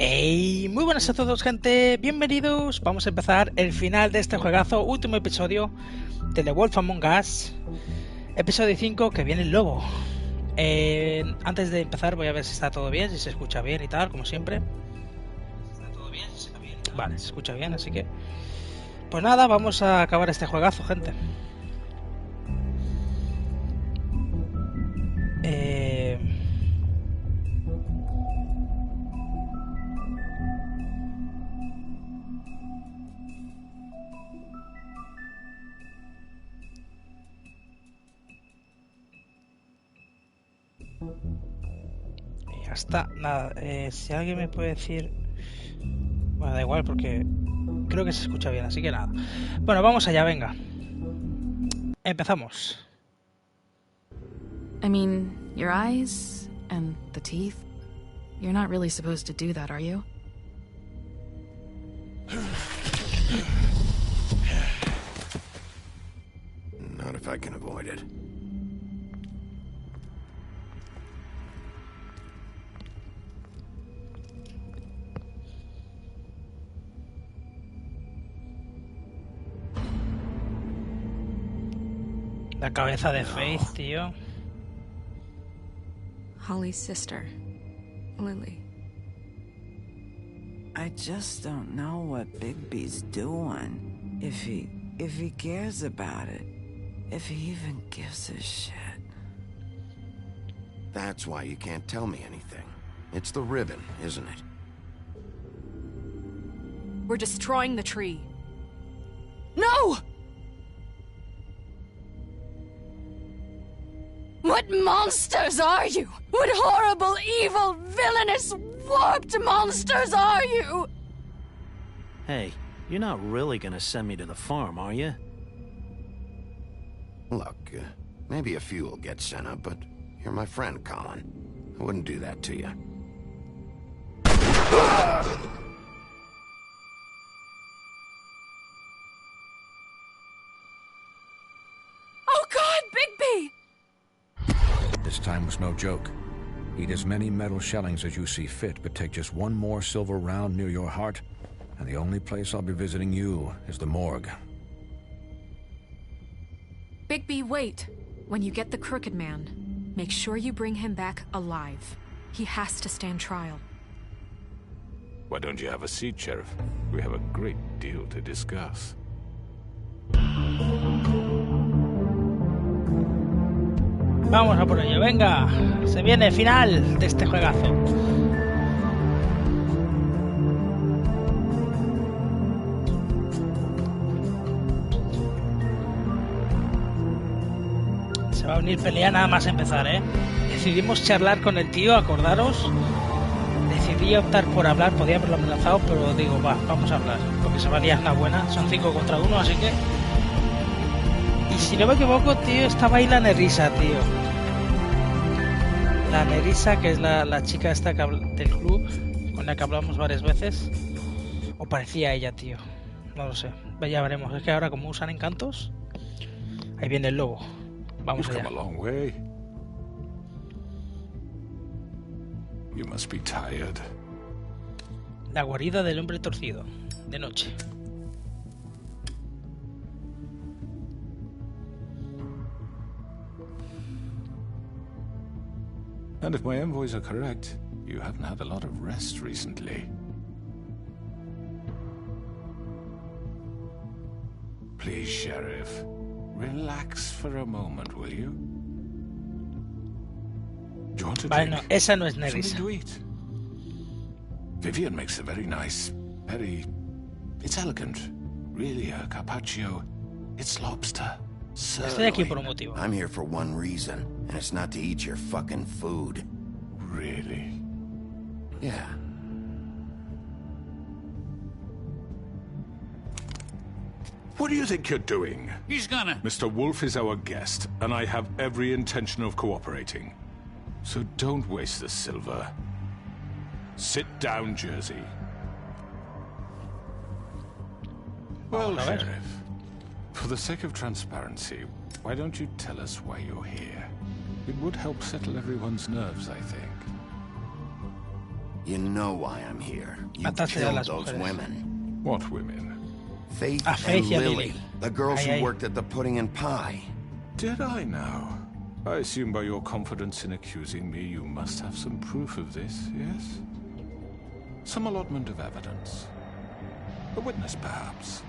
Hey, muy buenas a todos, gente, bienvenidos. Vamos a empezar el final de este juegazo, último episodio de The Wolf Among Us, episodio 5, que viene el lobo. Antes de empezar voy a ver si está todo bien, si se escucha bien y tal, como siempre. Vale, se escucha bien, así que pues nada, vamos a acabar este juegazo, gente. Ya está, nada, si alguien me puede decir... Bueno, da igual porque creo que se escucha bien, así que nada. Bueno, vamos allá, venga. Empezamos. I mean, your eyes and the teeth. You're not really supposed to do that, are you? Not if I can avoid it. La cabeza de Faith, tío. Holly's sister, Lily. I just don't know what Bigby's doing. If he cares about it. If he even gives a shit. That's why you can't tell me anything. It's the ribbon, isn't it? We're destroying the tree. No! What monsters are you? What horrible, evil, villainous, warped monsters are you? Hey, you're not really gonna send me to the farm, are you? Look, maybe a few will get sent up, but you're my friend, Colin. I wouldn't do that to you. Oh God, Bigby! This time was no joke. Eat as many metal shellings as you see fit, but take just one more silver round near your heart, and the only place I'll be visiting you is the morgue. Bigby, wait. When you get the Crooked Man, make sure you bring him back alive. He has to stand trial. Why don't you have a seat, Sheriff? We have a great deal to discuss. Vamos a por ello, venga. Se viene el final de este juegazo. Se va a unir pelea nada más empezar, ¿eh? Decidimos charlar con el tío, acordaros. Decidí optar por hablar, podía haberlo amenazado, pero digo, vamos a hablar. Porque se va a liar una buena, son 5 contra 1, así que... Y si no me equivoco, tío, estaba ahí la Nerissa, tío. La Nerissa, que es la chica esta del club, con la que hablamos varias veces. O parecía ella, tío. No lo sé. Ya veremos. Es que ahora como usan encantos... Ahí viene el lobo. Vamos allá. You must be tired. La guarida del hombre torcido. De noche. And if my envoys are correct, you haven't had a lot of rest recently. Please, Sheriff, relax for a moment, will you? Do you want to Vale, drink? no, esa no es Nerissa. Something to eat. Vivian makes a very nice, it's elegant. Really, a carpaccio. It's lobster. Estoy aquí por un motivo. I'm here for one reason, and it's not to eat your fucking food. Really? Yeah. What do you think you're doing? He's gonna... Mr. Wolf is our guest, and I have every intention of cooperating. So don't waste the silver. Sit down, Jersey. Well, Sheriff, for the sake of transparency, why don't you tell us why you're here? It would help settle everyone's nerves, I think. You know why I'm here. You Mataste a killed las those mujeres. women. What women? Faith Ah, Faith and y a Lily, Lily. the girls Ay, who ay. worked at the Pudding and Pie. Did I now? I assume by your confidence in accusing me, you must have some proof of this, yes? Some allotment of evidence. A witness, perhaps.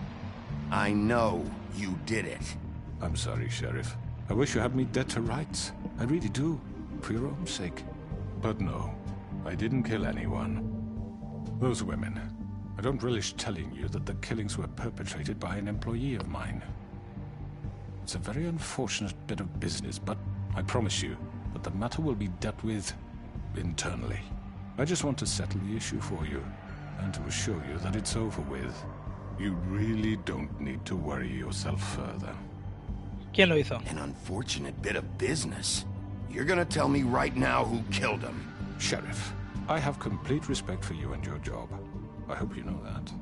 I know you did it. I'm sorry, Sheriff. I wish you had me dead to rights. I really do, for your own sake. But no, I didn't kill anyone. Those women. I don't relish telling you that the killings were perpetrated by an employee of mine. It's a very unfortunate bit of business, but I promise you that the matter will be dealt with internally. I just want to settle the issue for you, and to assure you that it's over with. You really don't need to worry yourself further. ¿Quién lo hizo? An unfortunate bit of business. You're gonna tell me right now who killed him. Sheriff, I have complete respect for you and your job. I hope you know that.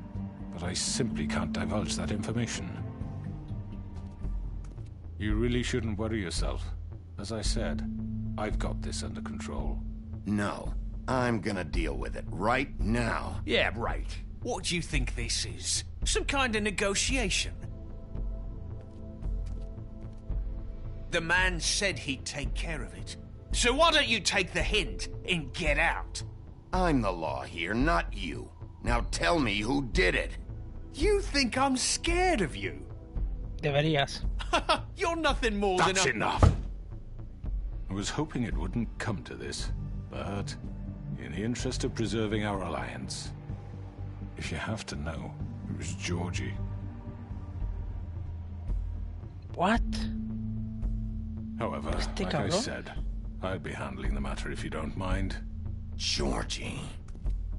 But I simply can't divulge that information. You really shouldn't worry yourself. As I said, I've got this under control. No, I'm gonna deal with it right now. Yeah, right. What do you think this is? Some kind of negotiation? The man said he'd take care of it. So why don't you take the hint and get out? I'm the law here, not you. Now tell me who did it. You think I'm scared of you? Deberías. You're nothing more than That's a... enough! I was hoping it wouldn't come to this, but in the interest of preserving our alliance, if you have to know, it was Georgie. What? However, Este like I cabrón. said, I'd be handling the matter if you don't mind. Georgie.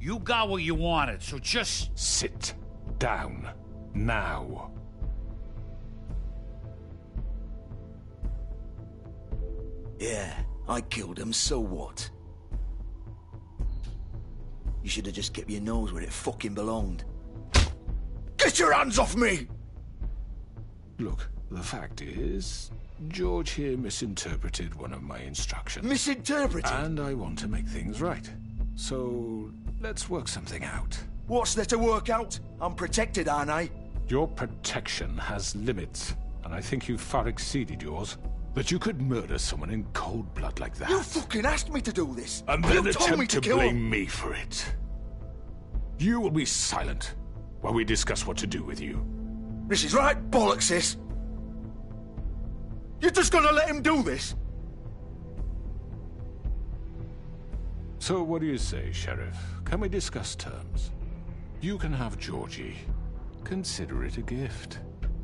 You got what you wanted, so just... Sit down. Now. Yeah, I killed him, so what? You should have just kept your nose where it fucking belonged. Get your hands off me! Look, the fact is, George here misinterpreted one of my instructions. Misinterpreted? And I want to make things right. So, let's work something out. What's there to work out? I'm protected, aren't I? Your protection has limits, and I think you've far exceeded yours. That you could murder someone in cold blood like that. You fucking asked me to do this! And then you told me attempt to to kill blame him! me for it. You will be silent while we discuss what to do with you. This is right bollocks, sis! You're just gonna let him do this? So what do you say, Sheriff? Can we discuss terms? You can have Georgie. Consider it a gift,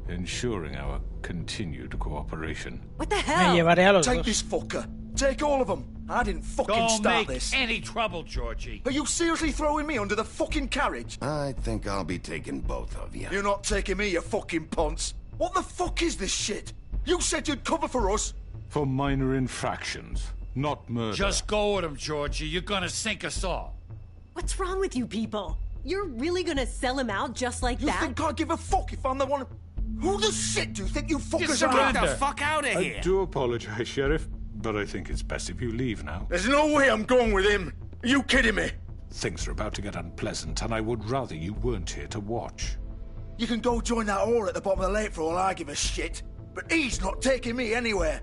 ensuring our continued cooperation. What the Me hell? llevaré a los Take dos. this fucker. Take all of them. I didn't fucking Don't start make this. any trouble, Georgie. Are you seriously throwing me under the fucking carriage? I think I'll be taking both of you. You're not taking me, you fucking ponce. What the fuck is this shit? You said you'd cover for us. For minor infractions, not murder. Just go with him, Georgie. You're gonna sink us all. What's wrong with you people? You're really gonna sell him out just like You that? think I give a fuck if I'm the one... Who the shit do you think you fuckers Get are? the fuck out of here. I do apologize, Sheriff, but I think it's best if you leave now. There's no way I'm going with him. Are you kidding me? Things are about to get unpleasant, and I would rather you weren't here to watch. You can go join that whore at the bottom of the lake for all I give a shit. But he's not taking me anywhere.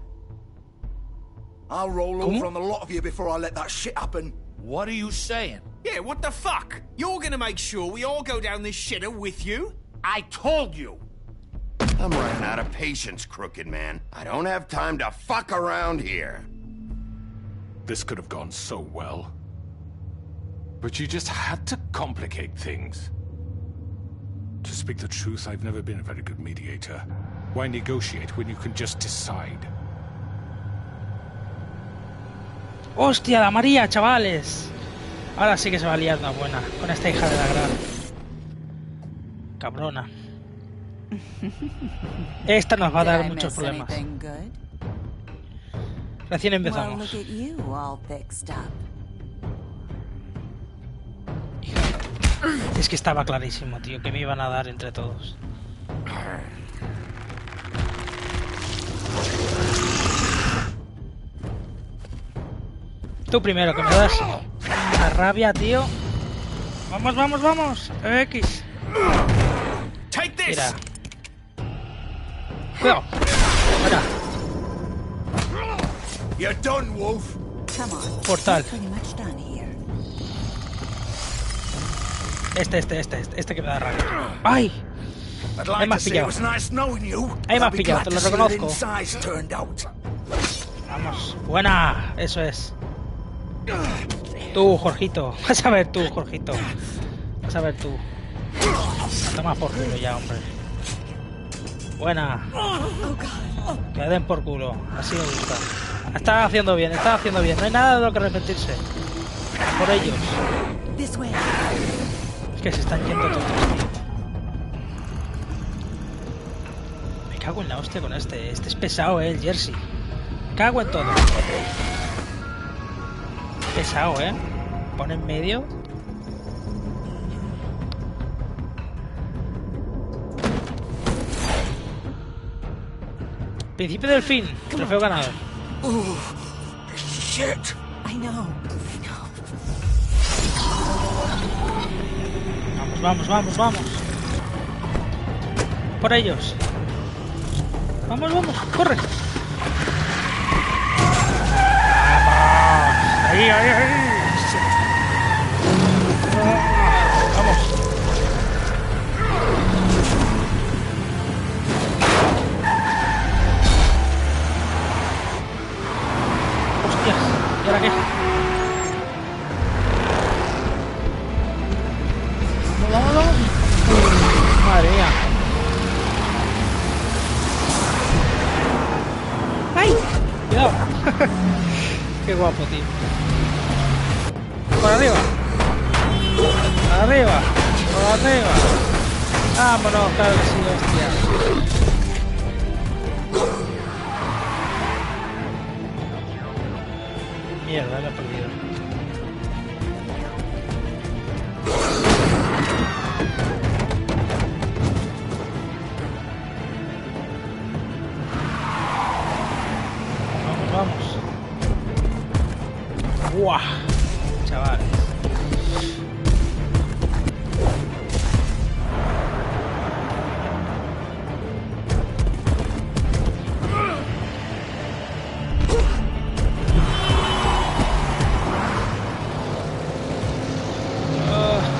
I'll roll over on the lot of you before I let that shit happen. What are you saying? Yeah, what the fuck? You're gonna make sure we all go down this shitter with you? I told you. I'm running out of patience, crooked man. I don't have time to fuck around here. This could have gone so well. But you just had to complicate things. To speak the truth, I've never been a very good mediator. Why negotiate when you can just decide? ¡Hostia, la María, chavales! Ahora sí que se va a liar una buena con esta hija de la gran. Cabrona. Esta nos va a dar muchos problemas. Recién empezamos. Es que estaba clarísimo, tío, que me iban a dar entre todos. Tú primero, que me das. La rabia, tío. Vamos, vamos, vamos. X. Mira. Cuidado. Mira. You're done, Wolf. Portal. Este que me da rabia. ¡Ay! Ahí me has pillado. Ahí me has pillado, te lo reconozco. Vamos. Buena. Eso es. Tú, Jorgito. Vas a ver tú, Jorgito. Vas a ver tú. Toma por culo ya, hombre. Buena. Que den por culo. Así me gusta. Está haciendo bien, está haciendo bien. No hay nada de lo que arrepentirse. Por ellos. Es que se están yendo todos, tío. Me cago en la hostia con este. Este es pesado, el Jersey. Me cago en todo. Pesado, Pone en medio. Principio del fin. Trofeo ganado. Shit. I know. Vamos, vamos, vamos, vamos. Por ellos. Vamos, vamos, corre. Vamos. Ahí, ahí, ahí. Vamos. Hostias, ¿y ahora qué? Vamos, vamos. Madre mía. ¡Ay! Cuidado. Qué guapo, tío. Por arriba. Por arriba. Por arriba. Vámonos, claro que sí, hostia. Mierda, lo he perdido. Vamos. ¡Buah! Chavales.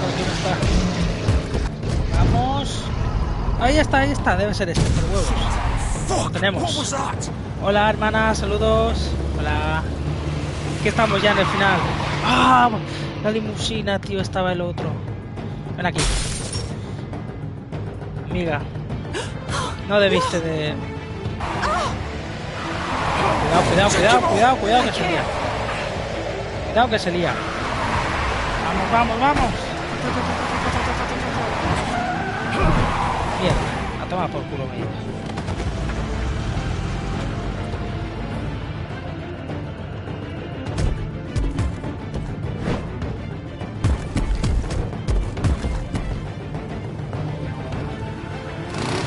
Aquí no está. Vamos. Ahí está, debe ser este, por huevos. Lo tenemos. Hola, hermana, saludos. Hola. Aquí estamos ya en el final. ¡Ah! La limusina, tío, estaba el otro. Ven aquí. Amiga. No debiste de... Cuidado, que se lía. Cuidado que se lía. Vamos. Mierda, a tomar por culo me lleva.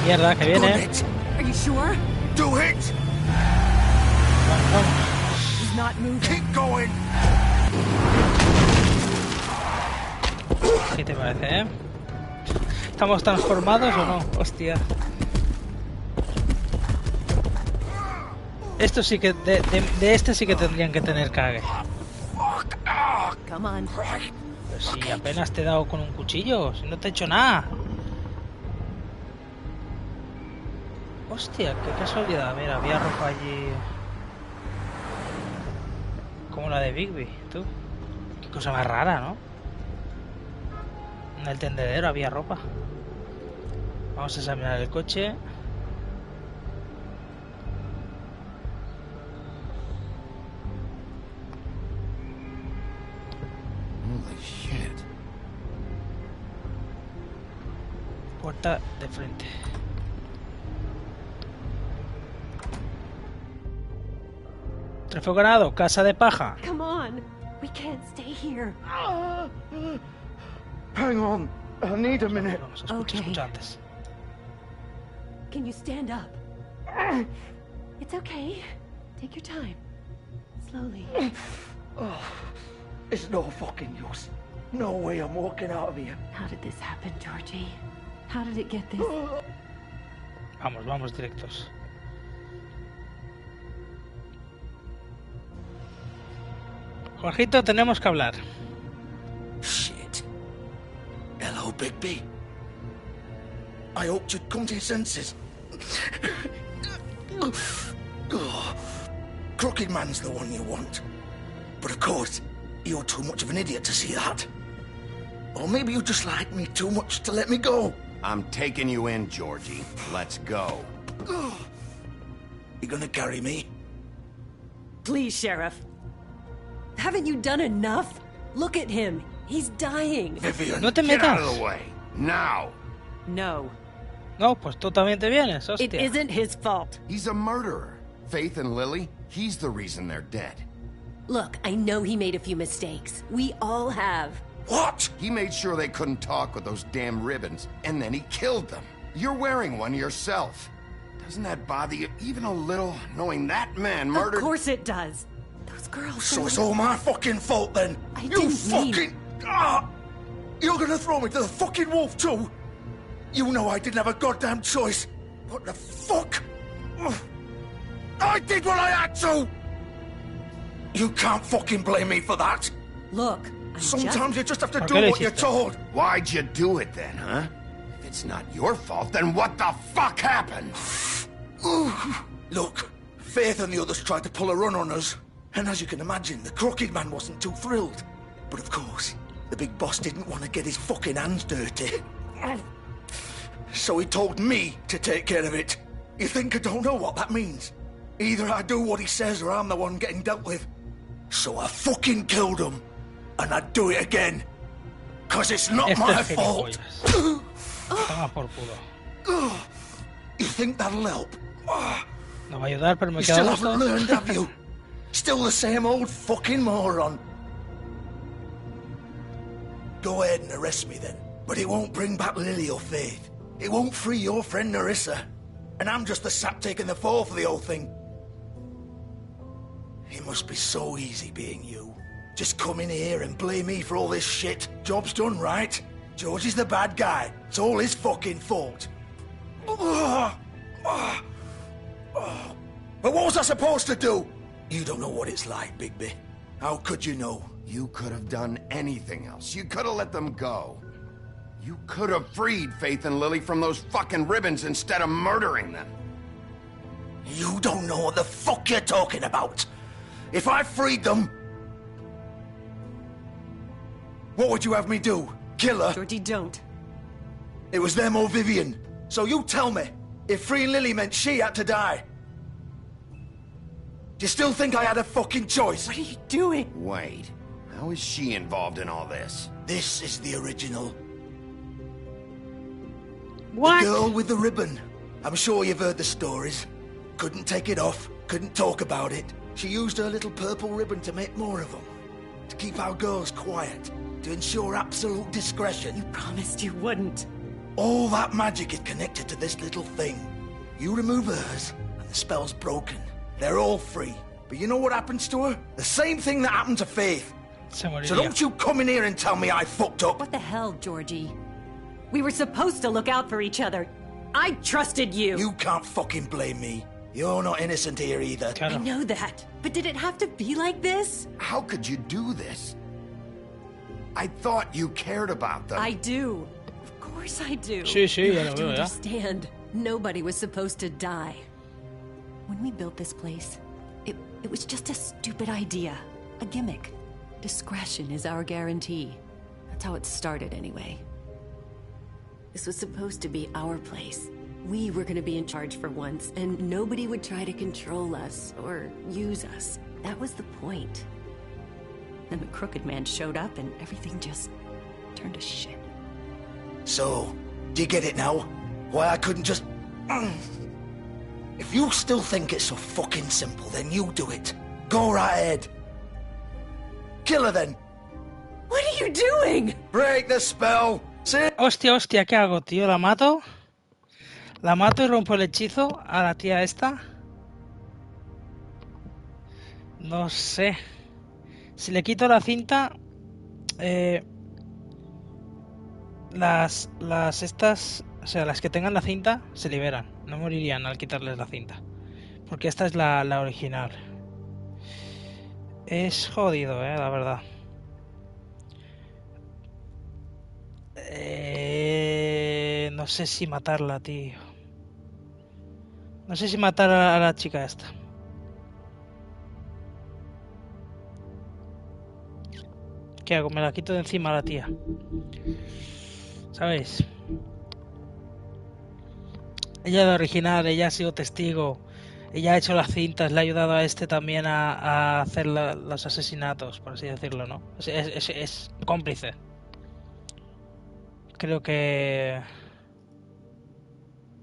Mierda, que viene. Are you sure? Do it. Vamos. He's not moving. Keep going. ¿Qué te parece, ¿Estamos transformados o no? Hostia. Esto sí que... De este sí que tendrían que tener cague. Come on. Pero si apenas te he dado con un cuchillo. Si no te he hecho nada. Hostia, qué casualidad. Mira, había ropa allí. Como la de Bigby, tú. Qué cosa más rara, ¿no? En el tendedero había ropa. Vamos a examinar el coche. Holy shit. Puerta de frente. Trofeo ganado, casa de paja. Come on. We can't stay here. Hang on. I need a minute. Vamos, escucha antes. Can you stand up? It's okay. Take your time. Slowly. It's no fucking use. No way I'm walking out of here. How did this happen, Georgie? How did it get this? Vamos directos. Jorgito, tenemos que hablar. Shit. Hello, Bigby. I hoped you'd come to your senses. Crooked Man's the one you want. But of course, you're too much of an idiot to see that. Or maybe you just like me too much to let me go. I'm taking you in, Georgie. Let's go. You gonna carry me? Please, Sheriff. Haven't you done enough? Look at him. He's dying. Vivian, No te Get out metas. of the way. Now. No. No, pues tú también te vienes, hostia. It isn't his fault. He's a murderer. Faith and Lily, he's the reason they're dead. Look, I know he made a few mistakes. We all have. What? He made sure they couldn't talk with those damn ribbons, and then he killed them. You're wearing one yourself. Doesn't that bother you even a little, knowing that man murdered... Of course it does. Those girls... So it's all my fucking fault then? I You didn't fucking... mean- You're gonna throw me to the fucking wolf too? You know I didn't have a goddamn choice. What the fuck? I did what I had to! You can't fucking blame me for that. Look, Sometimes you just have to ¿Por do qué le what you're hiciste? told. Why'd you do it then, huh? If it's not your fault, then what the fuck happened? Look, Faith and the others tried to pull a run on us. And as you can imagine, the Crooked Man wasn't too thrilled. But of course, the big boss didn't want to get his fucking hands dirty. So he told me to take care of it. You think I don't know what that means? Either I do what he says or I'm the one getting dealt with. So I fucking killed him. And I'd do it again. Cause it's not Esto my es fault. gilipollas. Toma por culo. You think that'll help? No va a ayudar, pero me You queda still gusto. haven't learned, have you? Still the same old fucking moron. Go ahead and arrest me then. But it won't bring back Lily or Faith. It won't free your friend Nerissa. And I'm just the sap taking the fall for the whole thing. It must be so easy being you. Just come in here and blame me for all this shit. Job's done, right? George is the bad guy. It's all his fucking fault. But what was I supposed to do? You don't know what it's like, Bigby. How could you know? You could have done anything else. You could have let them go. You could have freed Faith and Lily from those fucking ribbons instead of murdering them. You don't know what the fuck you're talking about. If I freed them... What would you have me do? Kill her? Georgie, don't. It was them or Vivian. So you tell me, if freeing Lily meant she had to die, do you still think I had a fucking choice? What are you doing? Wait, how is she involved in all this? This is the original. What? The girl with the ribbon. I'm sure you've heard the stories. Couldn't take it off, couldn't talk about it. She used her little purple ribbon to make more of them. To keep our girls quiet. To ensure absolute discretion. You promised you wouldn't. All that magic is connected to this little thing. You remove hers, and the spell's broken. They're all free. But you know what happens to her? The same thing that happened to Faith. Se moriría. So don't you come in here and tell me I fucked up. What the hell, Georgie? We were supposed to look out for each other. I trusted you. You can't fucking blame me. You're not innocent here either. I know that. But did it have to be like this? How could you do this? I thought you cared about them. I do. Of course I do. Sí, sí, You ya have lo to veo, ya. understand. Nobody was supposed to die. When we built this place, it was just a stupid idea. A gimmick. Discretion is our guarantee. That's how it started anyway. This was supposed to be our place. We were going to be in charge for once, and nobody would try to control us or use us. That was the point. Then the Crooked Man showed up, and everything just turned to shit. So, do you get it now? Why I couldn't just... If you still think it's so fucking simple, then you do it. Go right ahead. Kill her then. What are you doing? Break the spell. See? Hostia, hostia, ¿qué hago, tío? ¿La mato? ¿La mato y rompo el hechizo a la tía esta? No sé. Si le quito la cinta, Las estas, o sea, las que tengan la cinta se liberan, no morirían al quitarles la cinta, porque esta es la original. Es jodido, la verdad. No sé si matarla, tío. No sé si matar a la chica esta. ¿Qué hago? Me la quito de encima a la tía. ¿Sabéis? Ella es la original, ella ha sido testigo. Ella ha hecho las cintas, le ha ayudado a este también a hacer los asesinatos, por así decirlo, ¿no? Es cómplice. Creo que...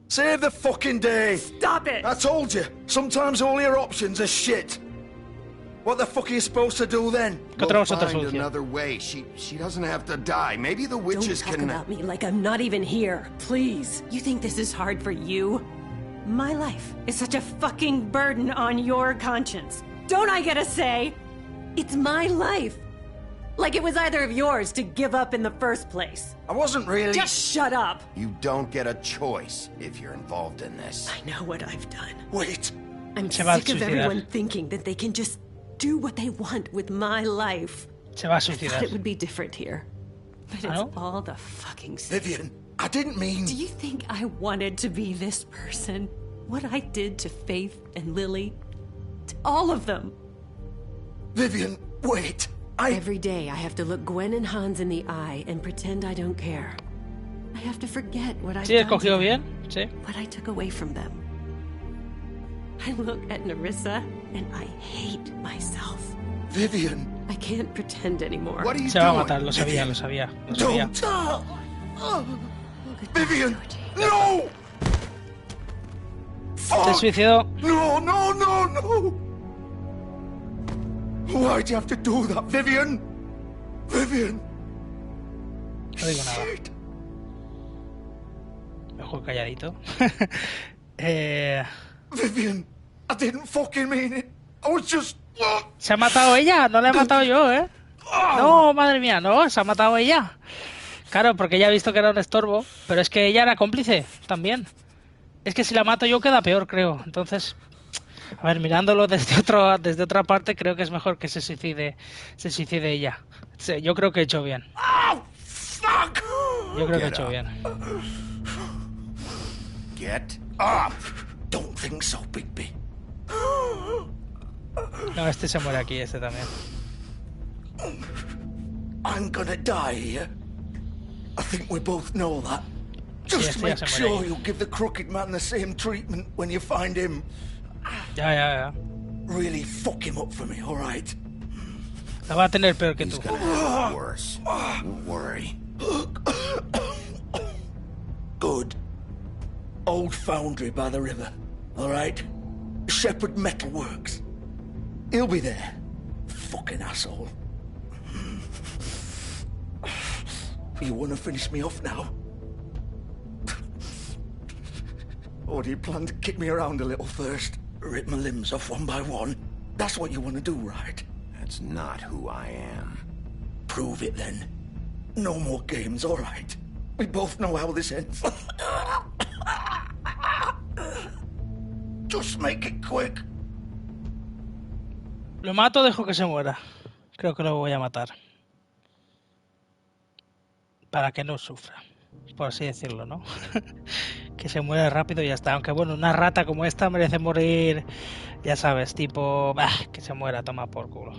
Save the fucking day! Stop it! I told you, sometimes all your options are shit. What the fuck are you supposed to do then? We'll find another way. She doesn't have to die. Maybe the witches Don't talk about me like I'm not even here. Please. You think this is hard for you? My life is such a fucking burden on your conscience. Don't I get a say? It's my life. Like it was either of yours to give up in the first place. I wasn't really... Just shut up. You don't get a choice if you're involved in this. I know what I've done. Wait. I'm sick of everyone thinking that they can just do what they want with my life. Se va a I suicidar. thought it would be different here. But it's all the fucking same. Vivian, I didn't mean... Do you think I wanted to be this person? What I did to Faith and Lily? To all of them. Vivian, wait. Every day I have to look Gwen and Hans in the eye and pretend I don't care. I have to forget what I've Sí, done escogió to bien, them, sí. what I took away from them. I look at Nerissa and I hate myself. Vivian. I can't pretend anymore. What are you Se va a doing? matar, lo sabía, lo sabía, lo sabía. Don't. Vivian, no! Se suicidó. No, no, no, no! Why'd you have to do that, Vivian? Vivian! No digo nada. Mejor calladito. Vivian, I didn't fucking mean it. I was just... Se ha matado ella, no la he matado yo, ¿eh? No, madre mía, no, se ha matado ella. Claro, porque ella ha visto que era un estorbo, pero es que ella era cómplice también. Es que si la mato yo queda peor, creo. Entonces, a ver, mirándolo desde otra parte, creo que es mejor que se suicide ella. Sí, yo creo que he hecho bien. Yo creo que he hecho bien. Get up! Don't think so, Bigby. No, este se muere aquí, este también. I'm gonna die here. I think we both know that. Sí, Just este make ya se muere sure ahí. you give the crooked man the same treatment when you find him. Ya. Really fuck him up for me, alright? La va a tener peor que tú. Worse. Don't worry. Good. Old foundry by the river, alright? Shepherd Metalworks. He'll be there. Fucking asshole. You wanna finish me off now? Or do you plan to kick me around a little first? Rip my limbs off one by one? That's what you wanna do, right? That's not who I am. Prove it then. No more games, alright? We both know how this ends. Just make it quick. Lo mato, dejo que se muera. Creo que lo voy a matar. Para que no sufra, por así decirlo, ¿no? Que se muera rápido y ya está. Aunque bueno, una rata como esta merece morir, ya sabes, tipo... que se muera, toma por culo.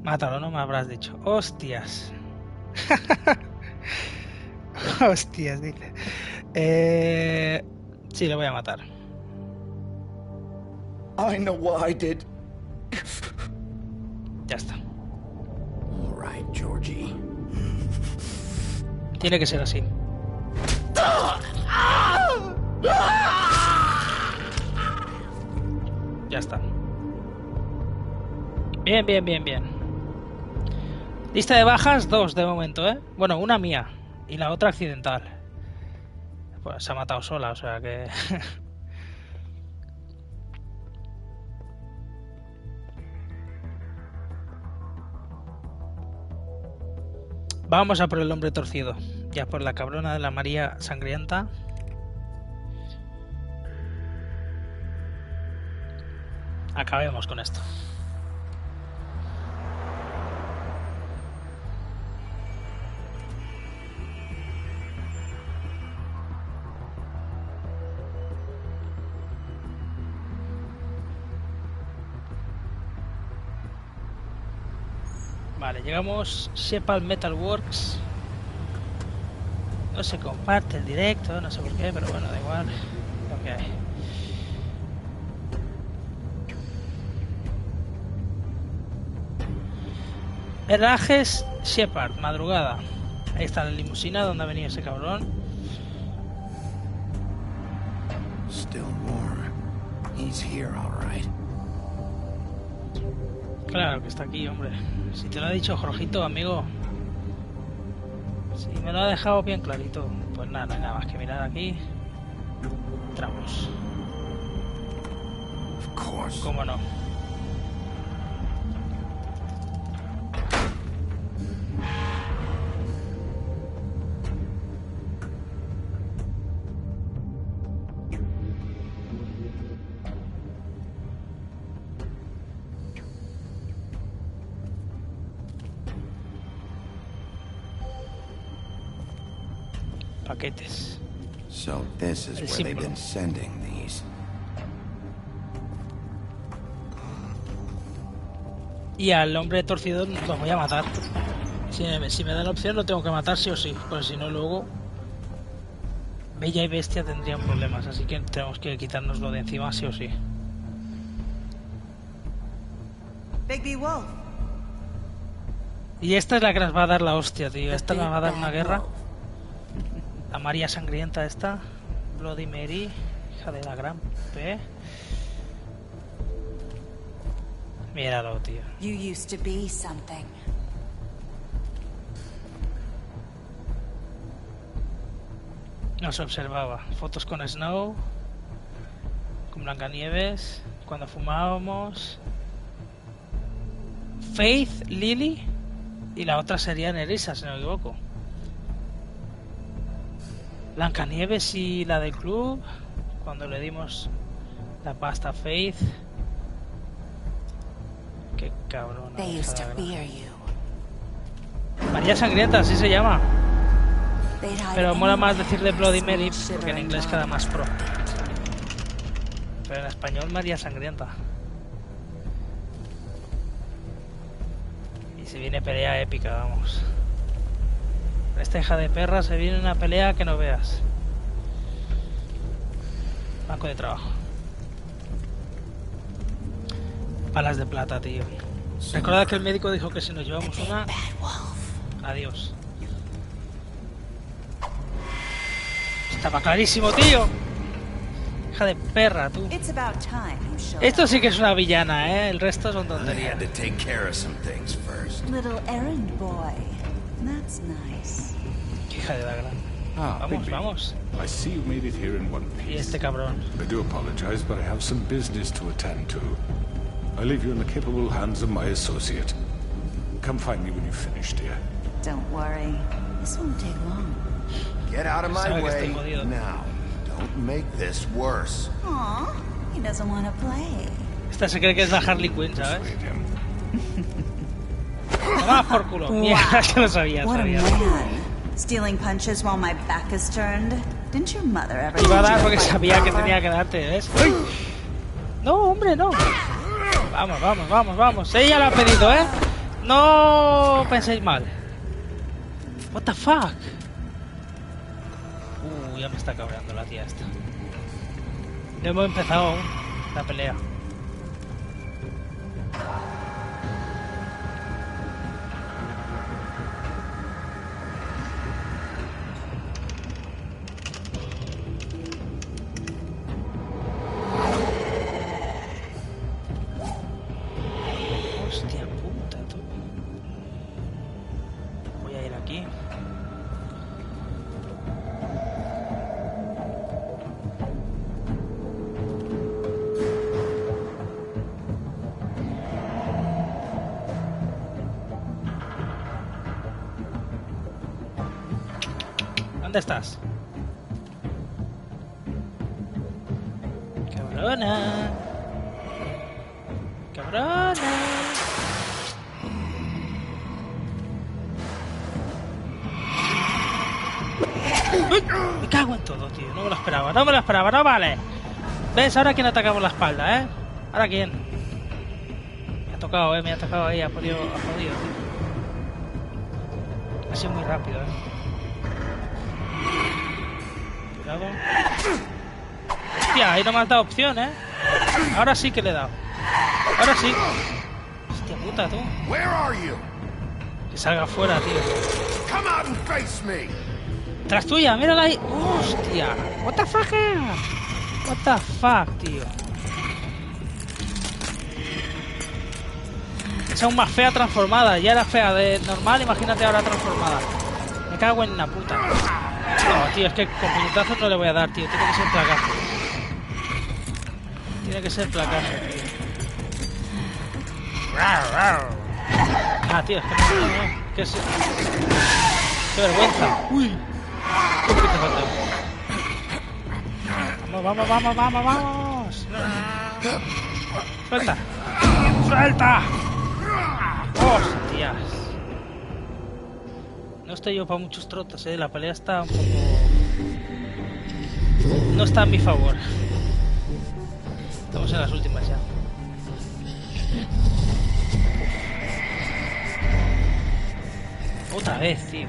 Mátalo, ¿no? Me habrás dicho. Hostias. Hostias, dice. Sí, lo voy a matar. I know what I did. Ya está. All right, Georgie. Tiene que ser así. Ya está. Bien. Lista de bajas, 2 de momento, ¿eh? Bueno, una mía y la otra accidental. Pues se ha matado sola, o sea que... Vamos a por el hombre torcido. Ya por la cabrona de la María sangrienta. Acabemos con esto. Vale, llegamos Shepard Metalworks. No se comparte el directo, no sé por qué, pero bueno, da igual. Lo que hay. Herrajes Shepard, madrugada. Ahí está la limusina donde ha venido ese cabrón. Still warm. He's here, all right. Claro que está aquí, hombre. Si te lo ha dicho Jorgito, amigo. Si me lo ha dejado bien clarito. Pues nada, no hay nada más que mirar aquí. Entramos. ¿Cómo no? Paquetes. So this is where they've been sending these. Y al hombre torcido lo voy a matar. Si me dan la opción lo tengo que matar sí o sí, porque si no luego Bella y Bestia tendrían problemas, así que tenemos que quitárnoslo de encima sí o sí. Bigby Wolf. Y esta es la que nos va a dar la hostia, tío. Esta nos va a dar una guerra. La María sangrienta esta. Bloody Mary. Hija de la gran P. Míralo, tío. You used to be something. Nos observaba. Fotos con Snow. Con Blancanieves. Cuando fumábamos. Faith, Lily. Y la otra sería Nerissa, si no me equivoco. Blancanieves y la del club. Cuando le dimos la pasta a Faith. Qué cabrón. María Sangrienta, así se llama. Pero mola más decirle Bloody Mary porque en inglés queda más pro. Pero en español María Sangrienta. Y se viene pelea épica, vamos. Esta hija de perra se viene una pelea que no veas. Banco de trabajo. Palas de plata, tío. Recordad que el médico dijo que si nos llevamos una... Adiós. Estaba clarísimo, tío. Hija de perra, tú. Esto sí que es una villana, ¿eh? El resto son tonterías. Little errand boy. That's nice. Hija de la gran. Vamos, Bigby. vamos. I see you made it here in one piece. Y este cabrón. I do apologize, but I have some business to attend to. I leave you in the capable hands of my associate. Come find me when you've finished, dear. Don't worry. This won't take long. Get out of my way now. Don't make this worse. Aw, he doesn't want to play. Esta se cree que es la Harley Quinn, ¿sabes? Toma por culo. Mierda, que lo sabía. What a man. Stealing punches while my back is turned. Didn't your mother ever Iba a dar teach you porque to fight sabía que proper? tenía que darte, ¿ves? ¡Uy! No, hombre, no. Vamos, vamos, vamos, vamos. Ella lo ha pedido, ¿eh? No penséis mal. What the fuck? Ya me está cabreando la tía esta. No hemos empezado aún la pelea. Hostia puta, tú. Voy a ir aquí. ¿Dónde estás? Cabrona. Cabrona. ¡Uy! Me cago en todo, tío. No me lo esperaba, no me lo esperaba, no vale. ¿Ves? Ahora quién atacamos la espalda, ¿eh? ¿Ahora quién? Me ha tocado, me ha tocado ahí, ha jodido, tío. Ha sido muy rápido, Cuidado. Hostia, ahí no me has dado opción, Ahora sí que le he dado. Ahora sí. Hostia puta, tú. Que salga afuera, tío. Come out and face me. Tras tuya, mírala ahí. Hostia. What the fuck? What the fuck, tío. Es aún más fea transformada. Ya era fea de normal, imagínate ahora transformada. Me cago en la puta. No, tío, es que con puñetazos no le voy a dar, tío. Tiene que ser placazo. Tiene que ser placazo, tío. Ah, tío, es que no. ¿Qué es? ¡Qué vergüenza! ¡Uy! ¿Qué te falta? ¡Vamos! ¡Suelta! ¡Suelta! ¡Hostias! No estoy yo para muchos trotes, La pelea está un poco... No está a mi favor. Estamos en las últimas ya. Otra vez, tío.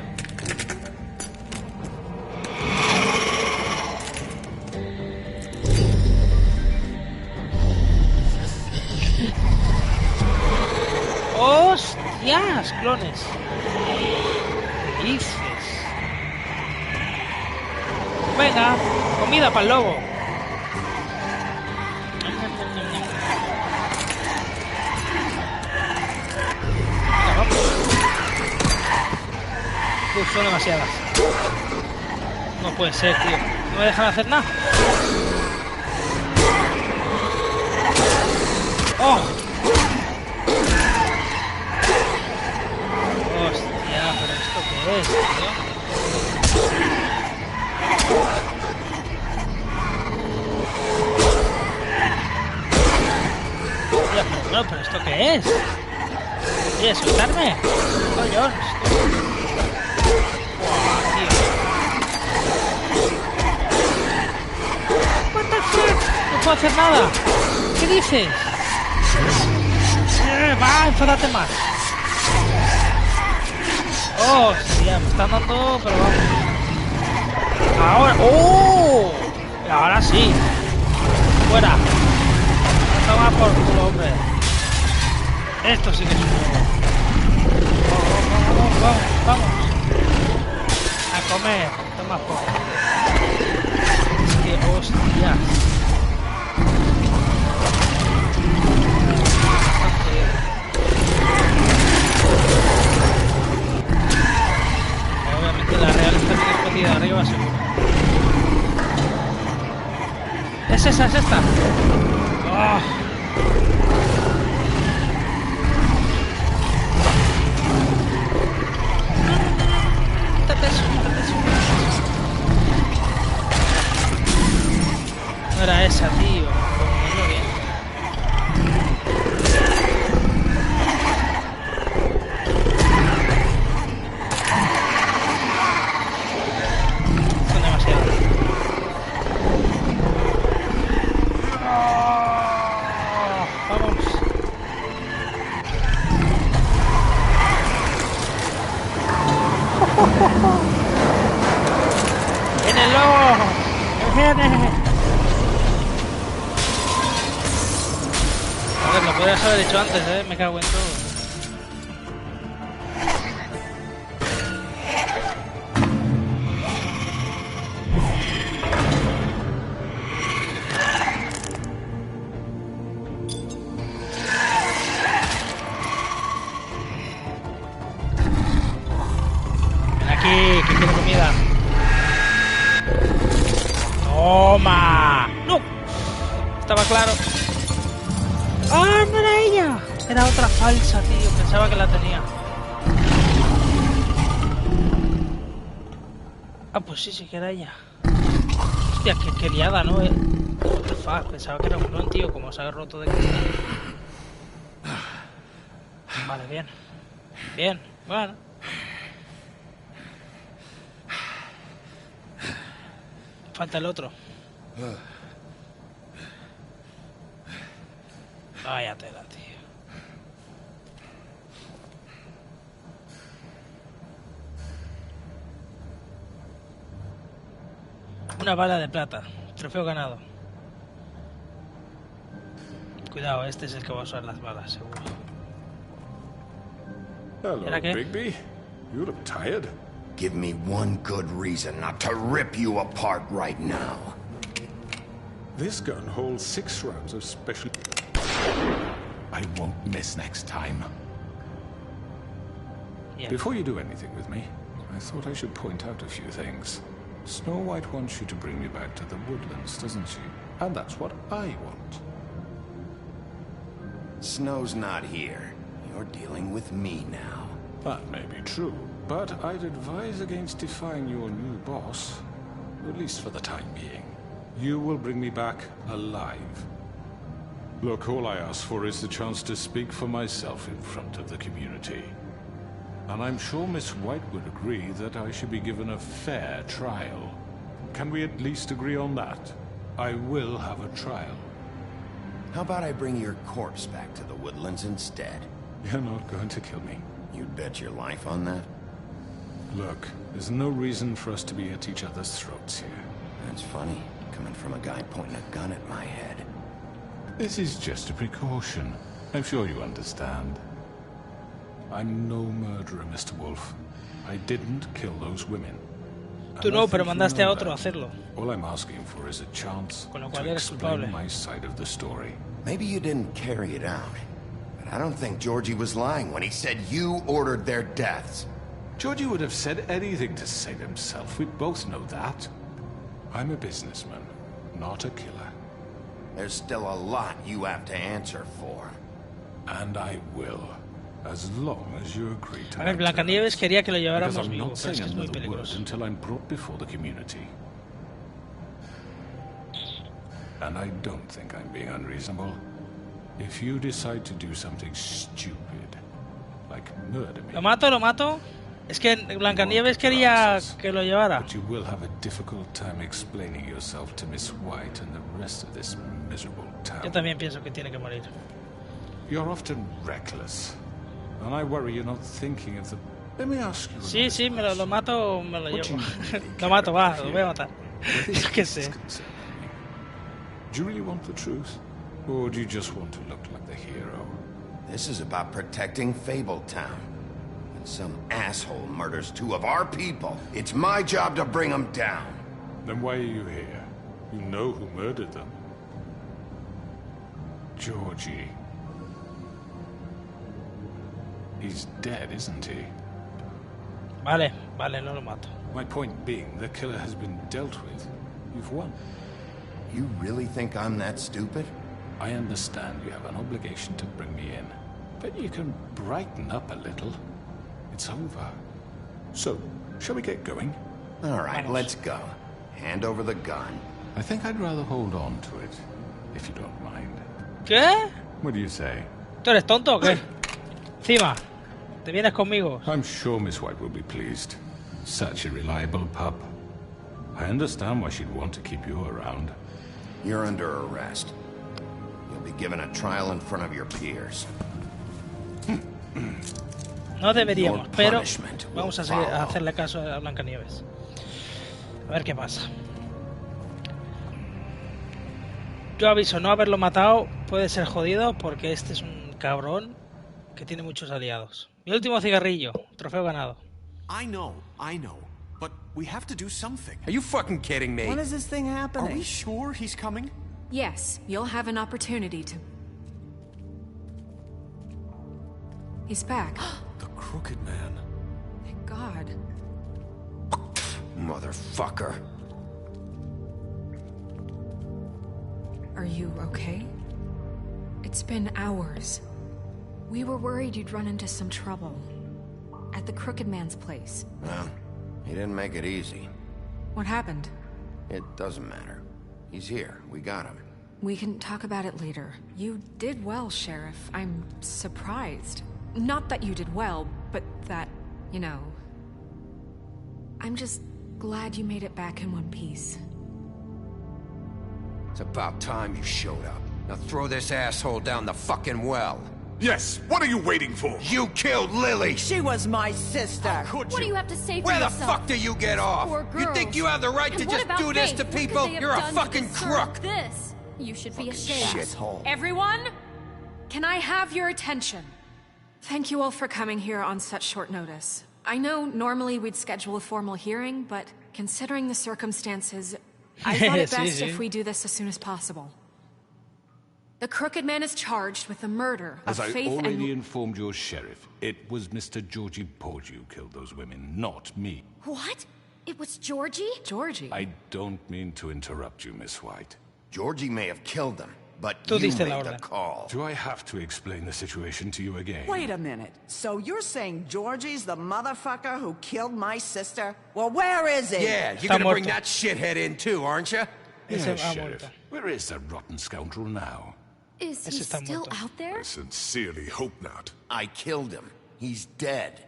¡Hostias! Clones. ¿Qué dices? Venga, comida para el lobo. Venga, vamos. Son demasiadas. No puede ser, tío. No me dejan hacer nada. ¡Oh! Hostia, pero ¿esto qué es, tío? Hostia, pero ¿esto qué es? Oye, soltarme. Coño, no puedo hacer nada. ¿Qué dices? Va, enfádate más. Hostia, me están dando, pero vamos. Ahora, ¡oh! Ahora sí. Fuera. Toma por culo, hombre. Esto sí que es un juego. Vamos. A comer. Toma por culo. Es que, hostia. Obviamente la real está bien escondida arriba, seguro. Es esta. Oh. Quítate eso. No era esa, tío. Muy bien. Son demasiadas. Vamos. ¡Viene el lobo! ¡Viene! A ver, lo podrías haber hecho antes, me cago en todo. Ven aquí, que quiero comida. ¡Toma! ¡No! Estaba claro. ¡Ah, no era ella! Era otra falsa, tío. Pensaba que la tenía. Ah, pues sí que era ella. Hostia, qué liada, ¿no? What the fuck, pensaba que era un clon, tío, como se ha roto de cristal. Vale, bien. Bien, bueno. Falta el otro. Vaya tela, tío. Una bala de plata. Trofeo ganado. Cuidado, este es el que va a usar las balas, seguro. Hello, Bigby. You look tired. Give me one good reason not to rip you apart right now. This gun holds 6 rounds of special... I won't miss next time. Yeah. Before you do anything with me, I thought I should point out a few things. Snow White wants you to bring me back to the woodlands, doesn't she? And that's what I want. Snow's not here. You're dealing with me now. That may be true, but I'd advise against defying your new boss, at least for the time being. You will bring me back alive. Look, all I ask for is the chance to speak for myself in front of the community. And I'm sure Miss White would agree that I should be given a fair trial. Can we at least agree on that? I will have a trial. How about I bring your corpse back to the woodlands instead? You're not going to kill me. You'd bet your life on that? Look, there's no reason for us to be at each other's throats here. That's funny, coming from a guy pointing a gun at my head. This is just a precaution. I'm sure you understand. I'm no murderer, Mr. Wolf. I didn't kill those women. Tú no, pero mandaste a otro a hacerlo. All I'm asking for is a chance Con lo cual to eres explain culpable. my side of the story. Maybe you didn't carry it out. But I don't think Georgie was lying when he said you ordered their deaths. Georgie would have said anything to save himself. We both know that. I'm a businessman, not a killer. There's still a lot you have to answer for. And I will. As long as you agree to A ver, Blancanieves quería que lo lleváramos vivo, not pero es que saying es muy another word peligroso. until I'm brought before the community. And I don't think I'm being unreasonable. If you decide to do something stupid, like murder me... ¿Lo mato? Es que Blancanieves quería que lo llevara. But you will have a difficult time explaining yourself to Miss White and the rest of this miserable town. Yo también pienso que tiene que morir. You're often reckless. And I worry you're not thinking of the... Let me ask you... Sí, me lo mato o me lo What llevo. do you really Lo mato, va, care lo voy a matar. Whether Yo qué sé. it's concerning me. Do you really want the truth? Or do you just want to look like the hero? This is about protecting Fabletown. When some asshole murders 2 of our people, it's my job to bring them down. Then why are you here? You know who murdered them. Georgie. He's dead, isn't he? Vale, no lo mato. My point being, the killer has been dealt with. You've won. You really think I'm that stupid? I understand you have an obligation to bring me in, but you can brighten up a little. It's over. So, shall we get going? All right, let's go. Hand over the gun. I think I'd rather hold on to it, if you don't mind. ¿Qué? What do you say? ¿Tú eres tonto o qué? Encima, te vienes conmigo. I'm sure Miss White will be pleased. Such a reliable pup. I understand why she'd want to keep you around. You're under arrest. You'll be given a trial in front of your peers. No deberíamos, Your pero punishment will vamos a follow. hacerle caso a Blancanieves. A ver qué pasa. Yo aviso, no haberlo matado puede ser jodido porque este es un cabrón que tiene muchos aliados. Mi último cigarrillo, trofeo ganado. I know. But we have to do something. Are you fucking kidding me? When is this thing happening? Are we sure he's coming? Yes, you'll have an opportunity to... He's back. The Crooked Man. Thank God. Motherfucker. Are you okay? It's been hours. We were worried you'd run into some trouble. At the Crooked Man's place. Well, he didn't make it easy. What happened? It doesn't matter. He's here. We got him. We can talk about it later. You did well, Sheriff. I'm surprised. Not that you did well, but that, you know... I'm just glad you made it back in one piece. It's about time you showed up. Now throw this asshole down the fucking well. Yes, what are you waiting for? You killed Lily! She was my sister. Could What do you have to say for Where the yourself? fuck do you get off? Poor You think girls. you have the right And to what just about do this Faith? to What could people? they have You're a done to fucking deserve crook! This? You should be ashamed. Shithole. Everyone, can I have your attention? Thank you all for coming here on such short notice. I know normally we'd schedule a formal hearing, but considering the circumstances, I thought it best if we do this as soon as possible. The Crooked Man is charged with the murder of As I Faith already and... informed your sheriff, it was Mr. Georgie Porge who killed those women, not me. What? It was Georgie? Georgie? I don't mean to interrupt you, Miss White. Georgie may have killed them, but Tú you diste la made the orden. call. Do I have to explain the situation to you again? Wait a minute. So you're saying Georgie's the motherfucker who killed my sister? Well, where is he? Yeah, you're Está gonna bring muerto. that shithead in too, aren't you? Ese Yes, ha Sheriff. muerto. Where is that rotten scoundrel now? Is he Ese está still muerto. out there? I sincerely hope not. I killed him. He's dead.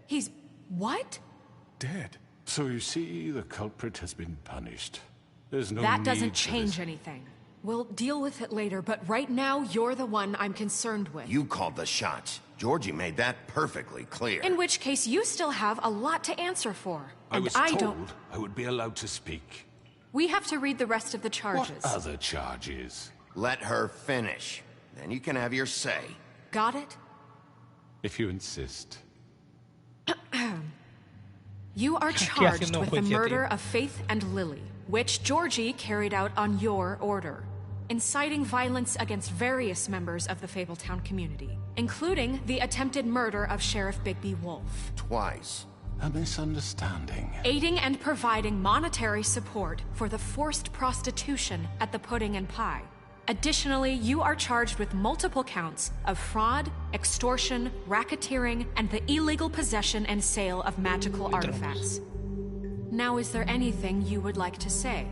He's... what? Dead. So you see, the culprit has been punished. There's no That need doesn't for change this. anything. We'll deal with it later, but right now, you're the one I'm concerned with. You called the shots. Georgie made that perfectly clear. In which case, you still have a lot to answer for. I And was I told don't... I would be allowed to speak. We have to read the rest of the charges. What other charges? Let her finish. Then you can have your say. Got it? If you insist. You are Aquí charged haciendo un with the juicio, murder tío. of Faith and Lily, which Georgie carried out on your order, inciting violence against various members of the Fabletown community, including the attempted murder of Sheriff Bigby Wolf. Twice. A misunderstanding. Aiding and providing monetary support for the forced prostitution at the Pudding and Pie. Additionally, you are charged with multiple counts of fraud, extortion, racketeering, and the illegal possession and sale of magical artifacts. Now, is there anything you would like to say?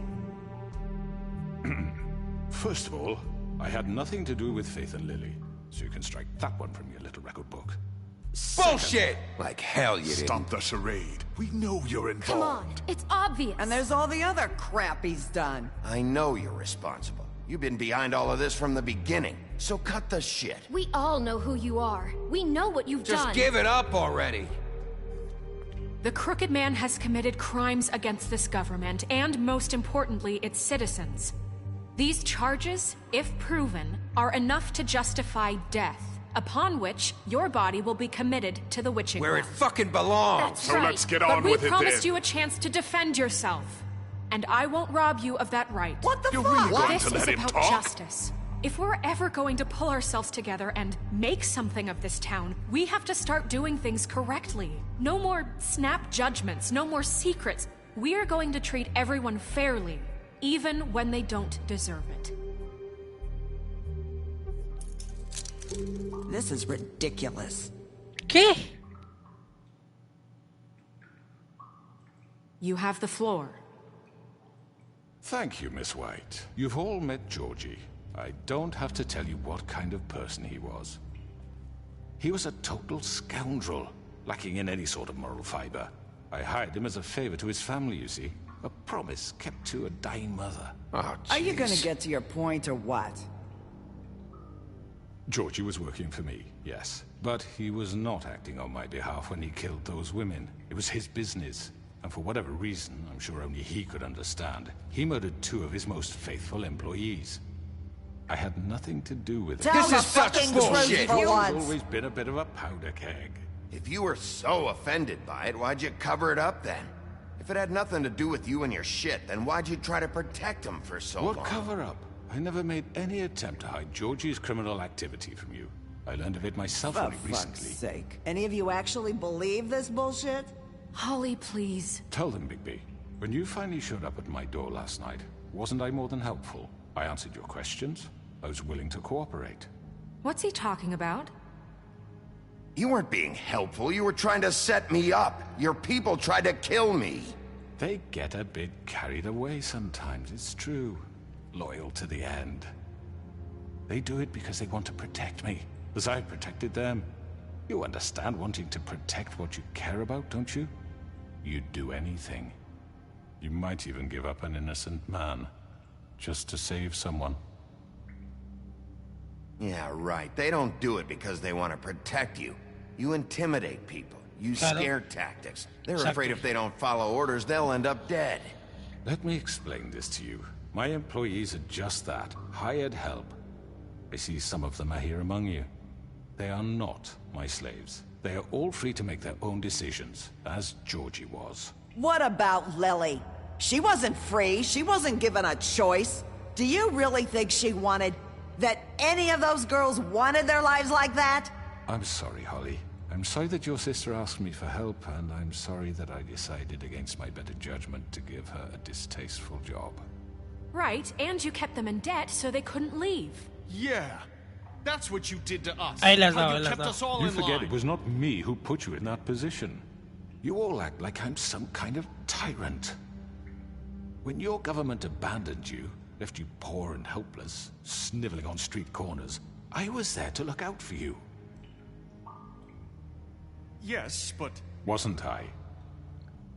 First of all, I had nothing to do with Faith and Lily, so you can strike that one from your little record book. Bullshit! Like hell you didn't. Stop the charade. We know you're involved. Come on, it's obvious. And there's all the other crap he's done. I know you're responsible. You've been behind all of this from the beginning. So cut the shit. We all know who you are. We know what you've Just done. give it up already. The Crooked Man has committed crimes against this government and, most importantly, its citizens. These charges, if proven, are enough to justify death, upon which your body will be committed to the witching Where it well. fucking belongs. That's So right. let's get But on we with it promised then. you a chance to defend yourself, and I won't rob you of that right. What the You're fuck? really going This to is let him about talk? justice. If we're ever going to pull ourselves together and make something of this town, we have to start doing things correctly. No more snap judgments, no more secrets. We are going to treat everyone fairly, even when they don't deserve it. This is ridiculous. ¿Qué? You have the floor. Thank you, Miss White. You've all met Georgie. I don't have to tell you what kind of person he was. He was a total scoundrel, lacking in any sort of moral fiber. I hired him as a favor to his family, you see. A promise kept to a dying mother. Oh, Are you jeez. gonna get to your point or what? Georgie was working for me, yes. But he was not acting on my behalf when he killed those women. It was his business. And for whatever reason, I'm sure only he could understand, he murdered 2 of his most faithful employees. I had nothing to do with it. Tell the fucking truth for He's once. always been a bit of a powder keg. If you were so offended by it, why'd you cover it up then? If it had nothing to do with you and your shit, then why'd you try to protect him for so long? What cover-up? I never made any attempt to hide Georgie's criminal activity from you. I learned of it myself For only fuck's recently. sake. Any of you actually believe this bullshit? Holly, please. Tell them, Bigby. When you finally showed up at my door last night, wasn't I more than helpful? I answered your questions. I was willing to cooperate. What's he talking about? You weren't being helpful. You were trying to set me up. Your people tried to kill me. They get a bit carried away sometimes, it's true. Loyal to the end. They do it because they want to protect me, as I protected them. You understand wanting to protect what you care about, don't you? You'd do anything. You might even give up an innocent man, just to save someone. Yeah, right. They don't do it because they want to protect you. You intimidate people. Use scare tactics. They're afraid if they don't follow orders, they'll end up dead. Let me explain this to you. My employees are just that, hired help. I see some of them are here among you. They are not my slaves. They are all free to make their own decisions, as Georgie was. What about Lily? She wasn't free. She wasn't given a choice. Do you really think she wanted... that any of those girls wanted their lives like that? I'm sorry, Holly. I'm sorry that your sister asked me for help, and I'm sorry that I decided against my better judgment to give her a distasteful job. Right, and you kept them in debt so they couldn't leave. Yeah, that's what you did to us. Ahí les How dado, you kept us all You in forget line. it was not me who put you in that position. You all act like I'm some kind of tyrant. When your government abandoned you, left you poor and helpless, sniveling on street corners, I was there to look out for you. Yes, but... Wasn't I?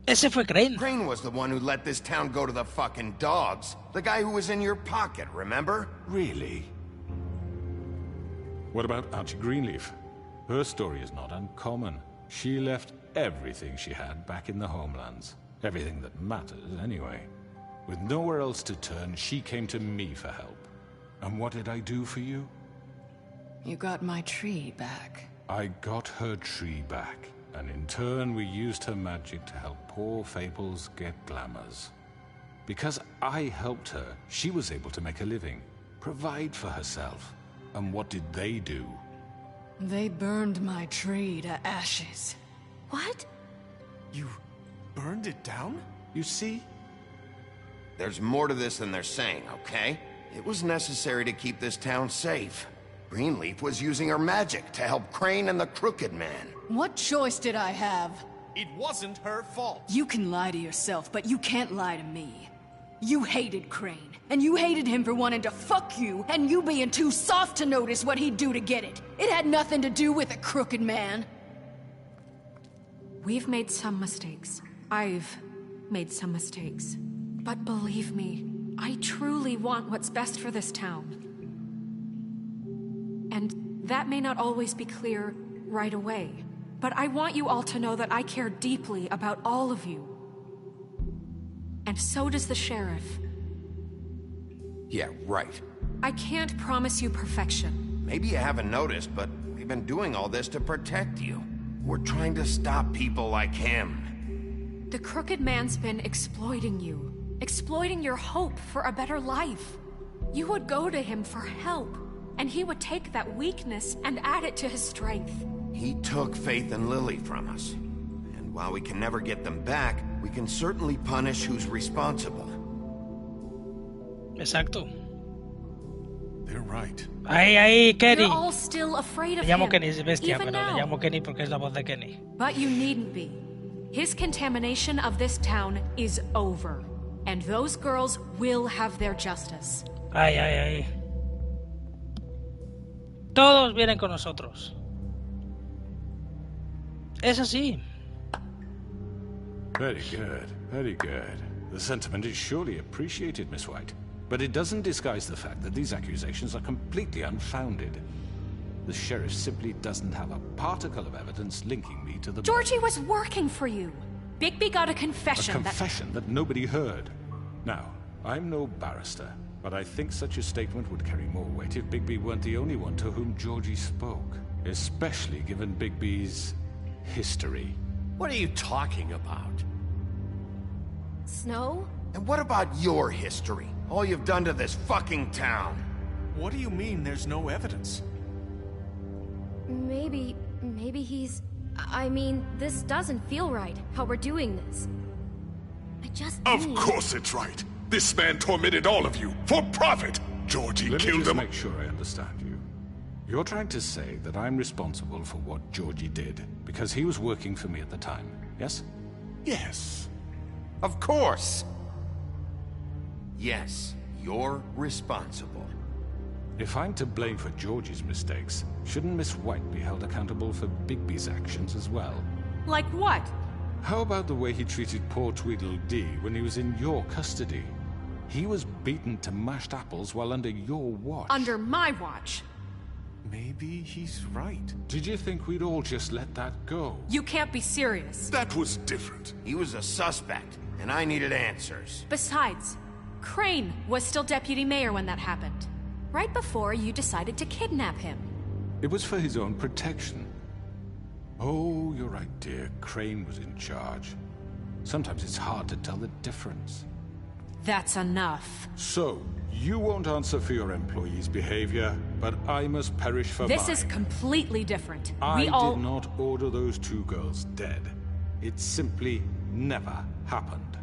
Ese fue Crane. Crane was the one who let this town go to the fucking dogs. The guy who was in your pocket, remember? Really? What about Archie Greenleaf? Her story is not uncommon. She left everything she had back in the homelands. Everything that matters, anyway. With nowhere else to turn, she came to me for help. And what did I do for you? You got my tree back. I got her tree back, and in turn we used her magic to help poor Fables get glamours. Because I helped her, she was able to make a living, provide for herself. And what did they do? They burned my tree to ashes. What? You burned it down? You see? There's more to this than they're saying, okay? It was necessary to keep this town safe. Greenleaf was using her magic to help Crane and the Crooked Man. What choice did I have? It wasn't her fault. You can lie to yourself, but you can't lie to me. You hated Crane, and you hated him for wanting to fuck you, and you being too soft to notice what he'd do to get it. It had nothing to do with a Crooked Man. We've made some mistakes. I've made some mistakes. But believe me, I truly want what's best for this town. And that may not always be clear right away, but I want you all to know that I care deeply about all of you. And so does the sheriff. Yeah, right. I can't promise you perfection. Maybe you haven't noticed, but we've been doing all this to protect you. We're trying to stop people like him. The Crooked Man's been exploiting you. Exploiting your hope for a better life. You would go to him for help, and he would take that weakness and add it to his strength. He took Faith and Lily from us. And while we can never get them back, we can certainly punish who's responsible. Exacto. They're right. Ahí, Kenny. You're all still afraid of Le llamo him, Kenny, es bestia, even pero le now. llamo Kenny porque es la voz de Kenny. But you needn't be. His contamination of this town is over. And those girls will have their justice. Ay, ay, ay. Todos vienen con nosotros. Es así. Very good, very good. The sentiment is surely appreciated, Miss White. But it doesn't disguise the fact that these accusations are completely unfounded. The sheriff simply doesn't have a particle of evidence linking me to the... Georgie was working for you. Bigby got a confession A confession that nobody heard. Now, I'm no barrister, but I think such a statement would carry more weight if Bigby weren't the only one to whom Georgie spoke. Especially given Bigby's history. What are you talking about? Snow? And what about your history? All you've done to this fucking town. What do you mean there's no evidence? Maybe he's... I mean, this doesn't feel right, how we're doing this. I just Of course it's right. This man tormented all of you, for profit. Georgie Let me killed just him. make sure I understand you. You're trying to say that I'm responsible for what Georgie did, because he was working for me at the time, yes? Yes. Of course. Yes, you're responsible. If I'm to blame for Georgie's mistakes, shouldn't Miss White be held accountable for Bigby's actions as well? Like what? How about the way he treated poor Tweedledee when he was in your custody? He was beaten to mashed apples while under your watch. Under my watch. Maybe he's right. Did you think we'd all just let that go? You can't be serious. That was different. He was a suspect, and I needed answers. Besides, Crane was still deputy mayor when that happened. Right before you decided to kidnap him. It was for his own protection. Oh, you're right, dear. Crane was in charge. Sometimes it's hard to tell the difference. That's enough. So, you won't answer for your employees' behavior, but I must perish for mine. This is completely different. I did not order those two girls dead. It simply never happened.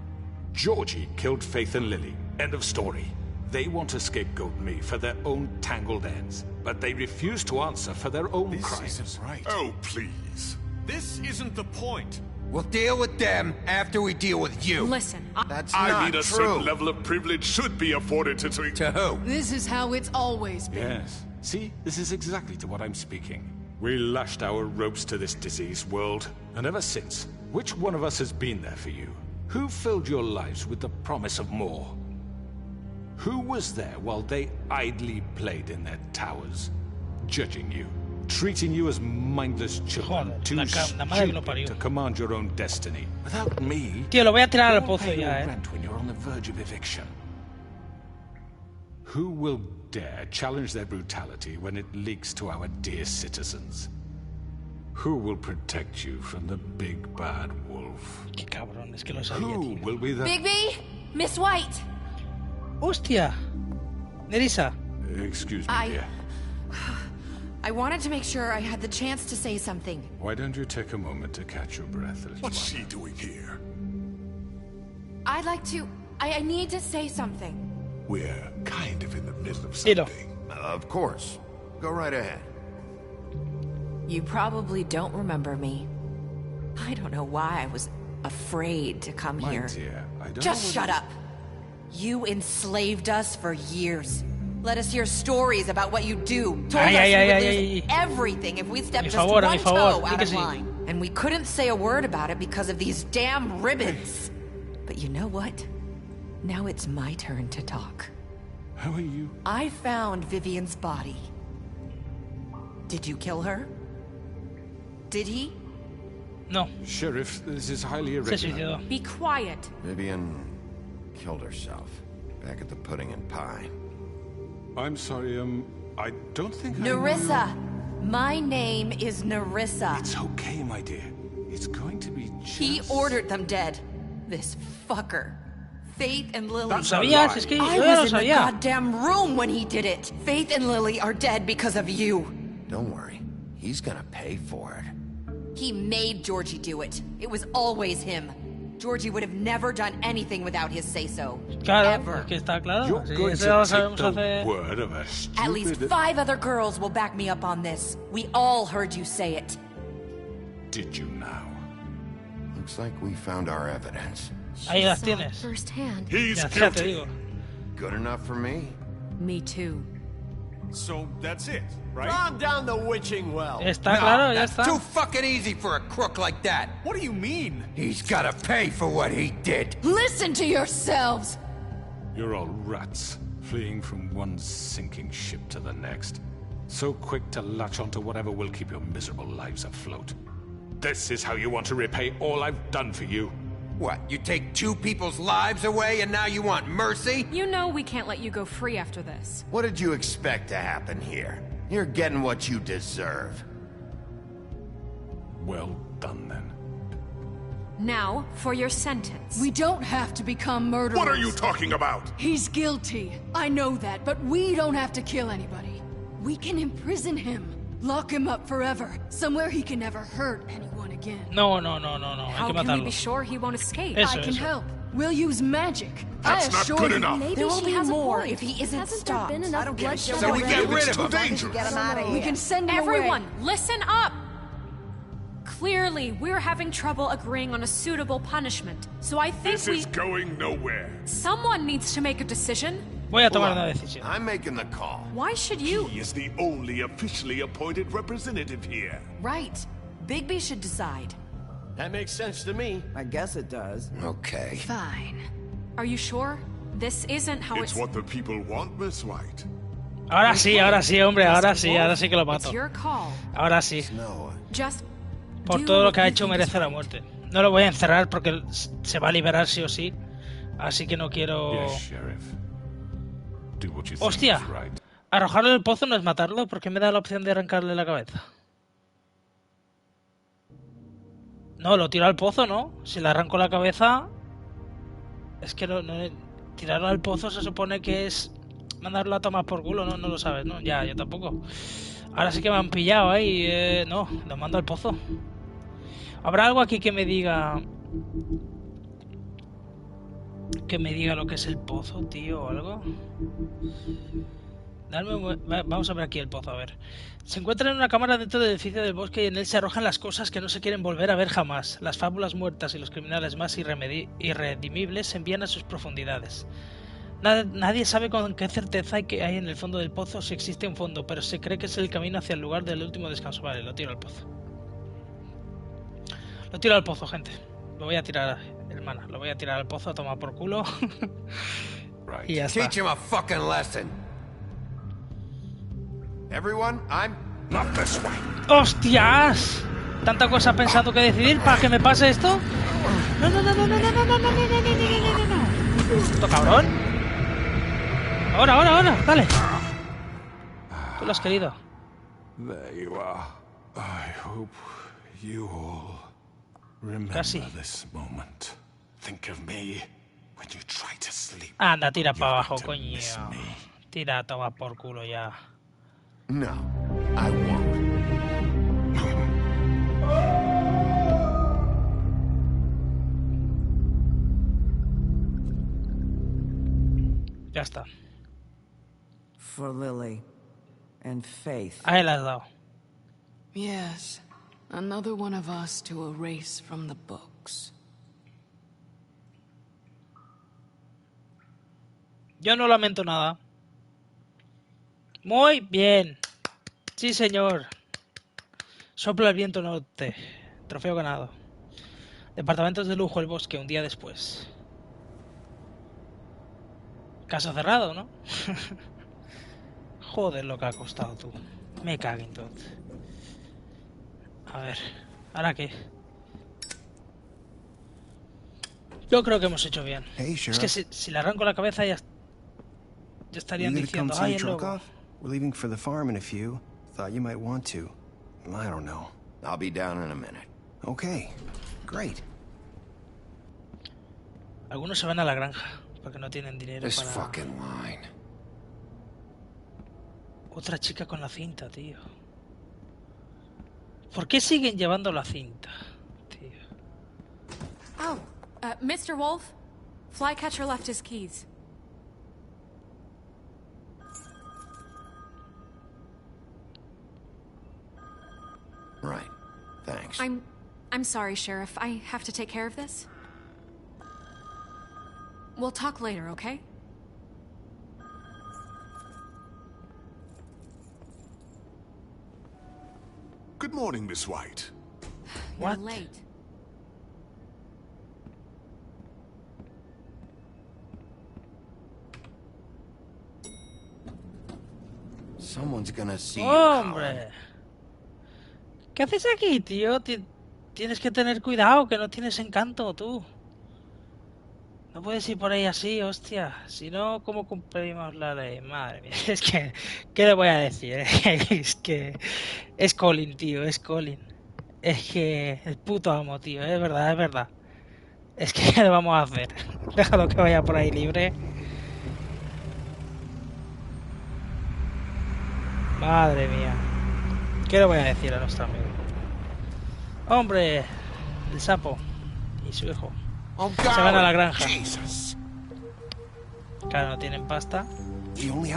Georgie killed Faith and Lily. End of story. They want to scapegoat me for their own tangled ends, but they refuse to answer for their own crimes. This isn't right. Oh, please. This isn't the point. We'll deal with them after we deal with you. Listen, That's I not mean, a true. certain level of privilege should be afforded to... To who? This is how it's always been. Yes. See, this is exactly to what I'm speaking. We lashed our ropes to this diseased world, and ever since, which one of us has been there for you? Who filled your lives with the promise of more? Who was there while they idly played in their towers, judging you, treating you as mindless children, too stupid to command your own destiny? Without me, Tío, lo voy a tirar al you won't pozo pay ya, your rent when you're on the verge of eviction. Who will dare challenge their brutality when it leaks to our dear citizens? Who will protect you from the big bad wolf? Qué cabrón, es que lo sabía, Who tío. will be the... Bigby? Miss White? ¡Hostia! Nerissa. Excuse me, dear. I wanted to make sure I had the chance to say something. Why don't you take a moment to catch your breath a little What's she doing here? I'd like to... I need to say something. We're kind of in the middle of Dilo. something. Of course. Go right ahead. You probably don't remember me. I don't know why I was afraid to come My here. dear, I don't Just know shut up. You enslaved us for years. Let us hear stories about what you do. Told us Ay, we ay, would ay, lose ay. everything if we stepped Mi just favor, one mi favor, toe di out que of sí. line. And we couldn't say a word about it because of these damn ribbons. But you know what? Now it's my turn to talk. How are you? I found Vivian's body. Did you kill her? Did he? No. Sheriff, this is highly Se irregular. suicidó. Be quiet. Vivian killed herself back at the Pudding and Pie. I'm sorry, I don't think Nerissa! My name is Nerissa. It's okay, my dear. It's going to be just... He ordered them dead. This fucker. Faith and Lily. That's a lie. ¿Sabías? Es que I yo ya lo was in the sabía. goddamn room when he did it. Faith and Lily are dead because of you. Don't worry. He's gonna pay for it. He made Georgie do it. It was always him. Georgie would have never done anything without his say-so. Claro, Ever. es que está claro. You're Sí, going eso ya lo to take sabemos the hace... word of a stupid... At least 5 other girls will back me up on this. We all heard you say it. Did you now? Looks like we found our evidence. Ahí las Saw tienes. firsthand. He's Ya te guilty. digo. Good enough for me? Me too. So that's it, right? Calm down the witching well. Está claro, ya That's está. too fucking easy for a crook like that. What do you mean? He's gotta pay for what he did. Listen to yourselves! You're all rats, fleeing from one sinking ship to the next. So quick to latch onto whatever will keep your miserable lives afloat. This is how you want to repay all I've done for you. What, you take 2 people's lives away and now you want mercy? You know we can't let you go free after this. What did you expect to happen here? You're getting what you deserve. Well done, then. Now, for your sentence. We don't have to become murderers. What are you talking about? He's guilty. I know that, but we don't have to kill anybody. We can imprison him. Lock him up forever. Somewhere he can never hurt anyone again. No. Hay How que can we matarlo. be sure he won't escape? Eso, I can eso. help. We'll use magic. That's I not assure good you. enough. Maybe There will she be has a more point. if he isn't Hasn't stopped. there been enough I don't give a bloodshed shit. So we already? get rid It's of too him. dangerous. Get him out of here. We can send him Everyone, away. listen up! Clearly, we're having trouble agreeing on a suitable punishment. So I think This is going nowhere. someone needs to make a decision. Voy a tomar una decisión. I'm making the call. Why should you? He is the only officially appointed representative here. Right. Bigby should decide. That makes sense to me. I guess it does. Okay. Fine. Are you sure? This isn't how It's what the people want, Miss White. Ahora sí, hombre, ahora sí que lo mato. It's your call. Ahora sí. Just Por todo lo que ha hecho merece la muerte. No lo voy a encerrar porque se va a liberar sí o sí. Así que no quiero... Yes, Sheriff. Do what you think ¡Hostia! is right. Arrojarlo al pozo no es matarlo, porque me da la opción de arrancarle la cabeza. No, lo tiro al pozo, ¿no? Si le arranco la cabeza... Es que tirarlo al pozo se supone que es mandarlo a tomar por culo, ¿no? No lo sabes, ¿no? Ya, yo tampoco. Ahora sí que me han pillado ahí. No, lo mando al pozo. ¿Habrá algo aquí que me diga... que me diga lo que es el pozo, tío, o algo? Vamos a ver aquí el pozo, a ver. Se encuentra en una cámara dentro del edificio del bosque y en él se arrojan las cosas que no se quieren volver a ver jamás. Las fábulas muertas y los criminales más irredimibles se envían a sus profundidades. Nadie sabe con qué certeza que hay en el fondo del pozo, si existe un fondo, pero se cree que es el camino hacia el lugar del último descanso. Vale, lo tiro al pozo. Lo tiro al pozo, gente. Lo voy a tirar, hermana. Lo voy a tirar al pozo a tomar por culo. Y ya está. Teach him a fucking lesson. Everyone, I'm not this way. ¡Hostias! ¿Tanta cosa ha pensado que decidir para que me pase esto? No. ¿Esto cabrón? Ahora, dale. Tú lo has querido. There you are. I hope you all remember this moment. Think of me when you try to sleep. Anda, tira para abajo, coño. Tira, toma por culo ya. No, I won't. Ya está. For Lily and Faith. Ahí la has dado. Yes, another one of us to erase from the books. Yo no lamento nada. Muy bien. Sí, señor. Sopla el viento norte. Trofeo ganado. Departamentos de lujo, el bosque, un día después. Caso cerrado, ¿no? Joder, lo que ha costado, tú. Me cago entonces. A ver, ¿ahora qué? Yo creo que hemos hecho bien. Hey, es que si le arranco la cabeza ya estarían diciendo, ¡ay, el lobo! We're leaving for the farm in a few. Thought you might want to. I don't know. I'll be down in a minute. Okay, great. Algunos se van a la granja porque no tienen dinero This para... fucking line. Otra chica con la cinta, tío. ¿Por qué siguen llevando la cinta, tío? Oh, Mr. Wolf, Flycatcher left his keys. Right. Thanks. I'm sorry, Sheriff. I have to take care of this. We'll talk later, okay? Good morning, Miss White. You're late. Someone's gonna see you. ¡Hombre! ¿Qué haces aquí, tío? Tienes que tener cuidado, que no tienes encanto, tú. No puedes ir por ahí así, hostia. Si no, ¿cómo cumplimos la ley? Madre mía, es que... ¿Qué le voy a decir? Es que... Es Colin, tío, es Colin. Es que... El puto amo, tío, es verdad, es verdad. Es que, ¿qué le vamos a hacer? Déjalo que vaya por ahí libre. Madre mía. ¿Qué le voy a decir a nuestro amigo? Hombre, el sapo y su hijo se van a la granja. Claro, no tienen pasta.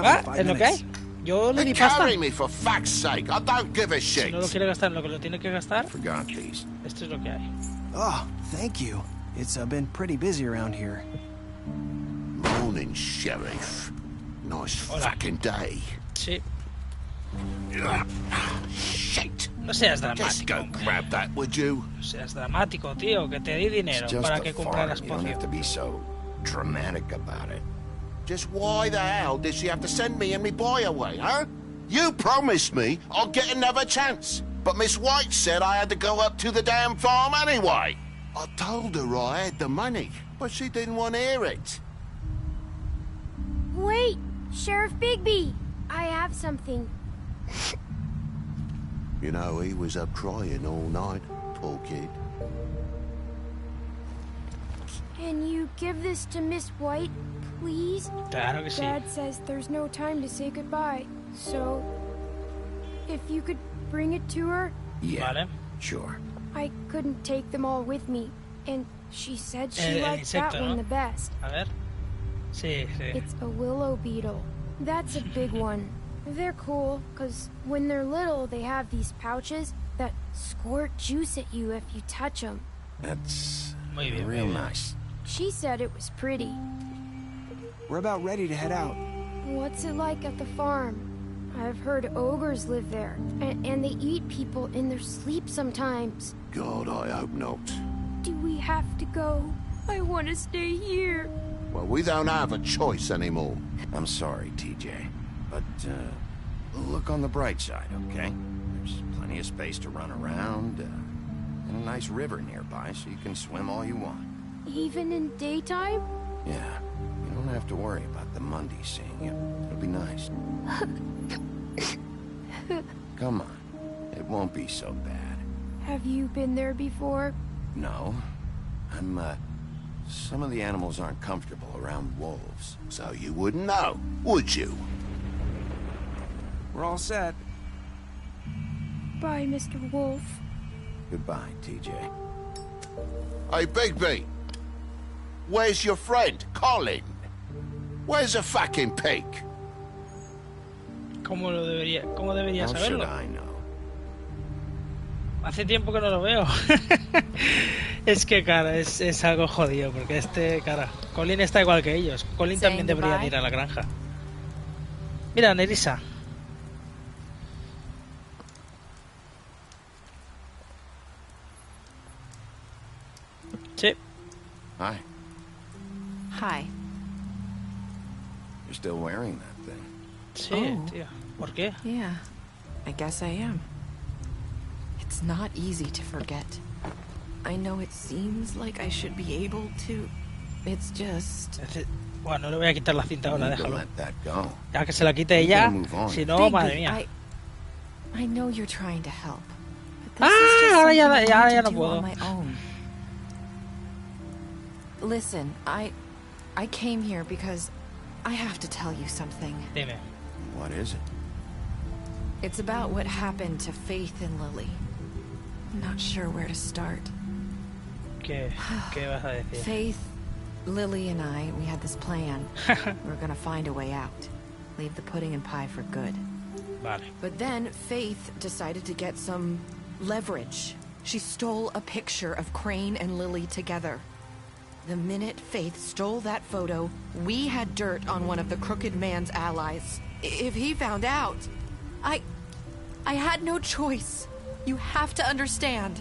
¿Ah? ¿Es lo que hay? Yo le di pasta. Carry me for fuck's sake. I don't give a shit. Si no lo quiere gastar en lo que lo tiene que gastar, Forgot these. esto es lo que hay. Oh, thank you. It's been pretty busy around here. Morning, Sheriff. Nice fucking day. Sí. Shit. No seas Just dramático. go grab that, would you? No seas dramático, tío, que te di dinero Just para a que compraras farm. You don't have to poción. be so dramatic about it. Just why the hell did she have to send me and me boy away, huh? You promised me I'll get another chance. But Miss White said I had to go up to the damn farm anyway. I told her I had the money, but she didn't want to hear it. Wait, Sheriff Bigby, I have something. You know, he was up crying all night, poor kid. Can you give this to Miss White, please? Claro que sí. Dad says there's no time to say goodbye, so if you could bring it to her. Yeah, vale. Sure. I couldn't take them all with me, and she said she El liked insecto, that one ¿no? the best. A ver. Sí, sí. It's a willow beetle. That's a big one. They're cool, because when they're little, they have these pouches that squirt juice at you if you touch them. That's Muy bien, real muy bien. nice. She said it was pretty. We're about ready to head out. What's it like at the farm? I've heard ogres live there, and they eat people in their sleep sometimes. God, I hope not. Do we have to go? I want to stay here. Well, we don't have a choice anymore. I'm sorry, TJ, but look on the bright side, okay? There's plenty of space to run around, and a nice river nearby, so you can swim all you want. Even in daytime? Yeah, you don't have to worry about the Monday seeing you. It'll be nice. Come on, it won't be so bad. Have you been there before? No, some of the animals aren't comfortable around wolves, so you wouldn't know, would you? We're all set. Bye, Mr. Wolf. Goodbye, TJ. Hey, Bigby! Where's your friend, Colin? Where's the fucking pig? ¿Cómo debería How saberlo? should I know? Hace tiempo que no lo veo. Es que, cara, es algo jodido, porque cara, Colin está igual que ellos. Colin también debería ir a la granja. Mira, Nerissa. Sí. Hi. Hi. You're still wearing that thing. Sí, tío. ¿Por qué? Yeah, I guess I am. It's not easy to forget. I know it seems like I should be able to. It's just... Bueno, no le voy a quitar la cinta ahora, déjalo. Let that go. Ya que se la quite ella, si no, madre mía. I know you're trying to help. But this is just Ahora something I ya need no to do puedo. on my own. Listen, I came here because I have to tell you something. Dime. What is it? It's about what happened to Faith and Lily. I'm not sure where to start. ¿Qué vas a decir? Faith, Lily and I, we had this plan. We were gonna find a way out. Leave the pudding and pie for good. Vale. But then Faith decided to get some leverage. She stole a picture of Crane and Lily together. The minute Faith stole that photo, we had dirt on one of the Crooked Man's allies. If he found out, I had no choice. You have to understand.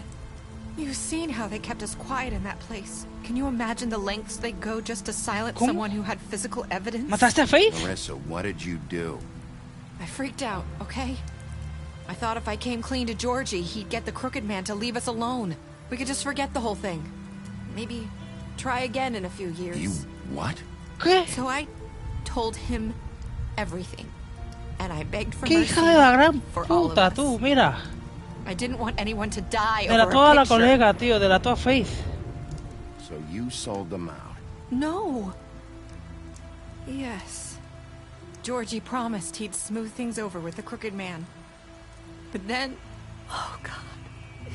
You've seen how they kept us quiet in that place. Can you imagine the lengths they go just to silence someone who had physical evidence? ¿Mataste a Faith? Marissa, what did you do? I freaked out, okay? I thought if I came clean to Georgie, he'd get the Crooked Man to leave us alone. We could just forget the whole thing. Maybe try again in a few years. You what? ¿Qué? So I told him everything. And I begged for ¿Qué mercy hija de la gran for all of puta, us. tú? Mira. I didn't want anyone to die De la over toda a la picture. colega, tío, de la toda Faith. So you sold them out? No. Yes. Georgie promised he'd smooth things over with the Crooked Man. But then... Oh, God.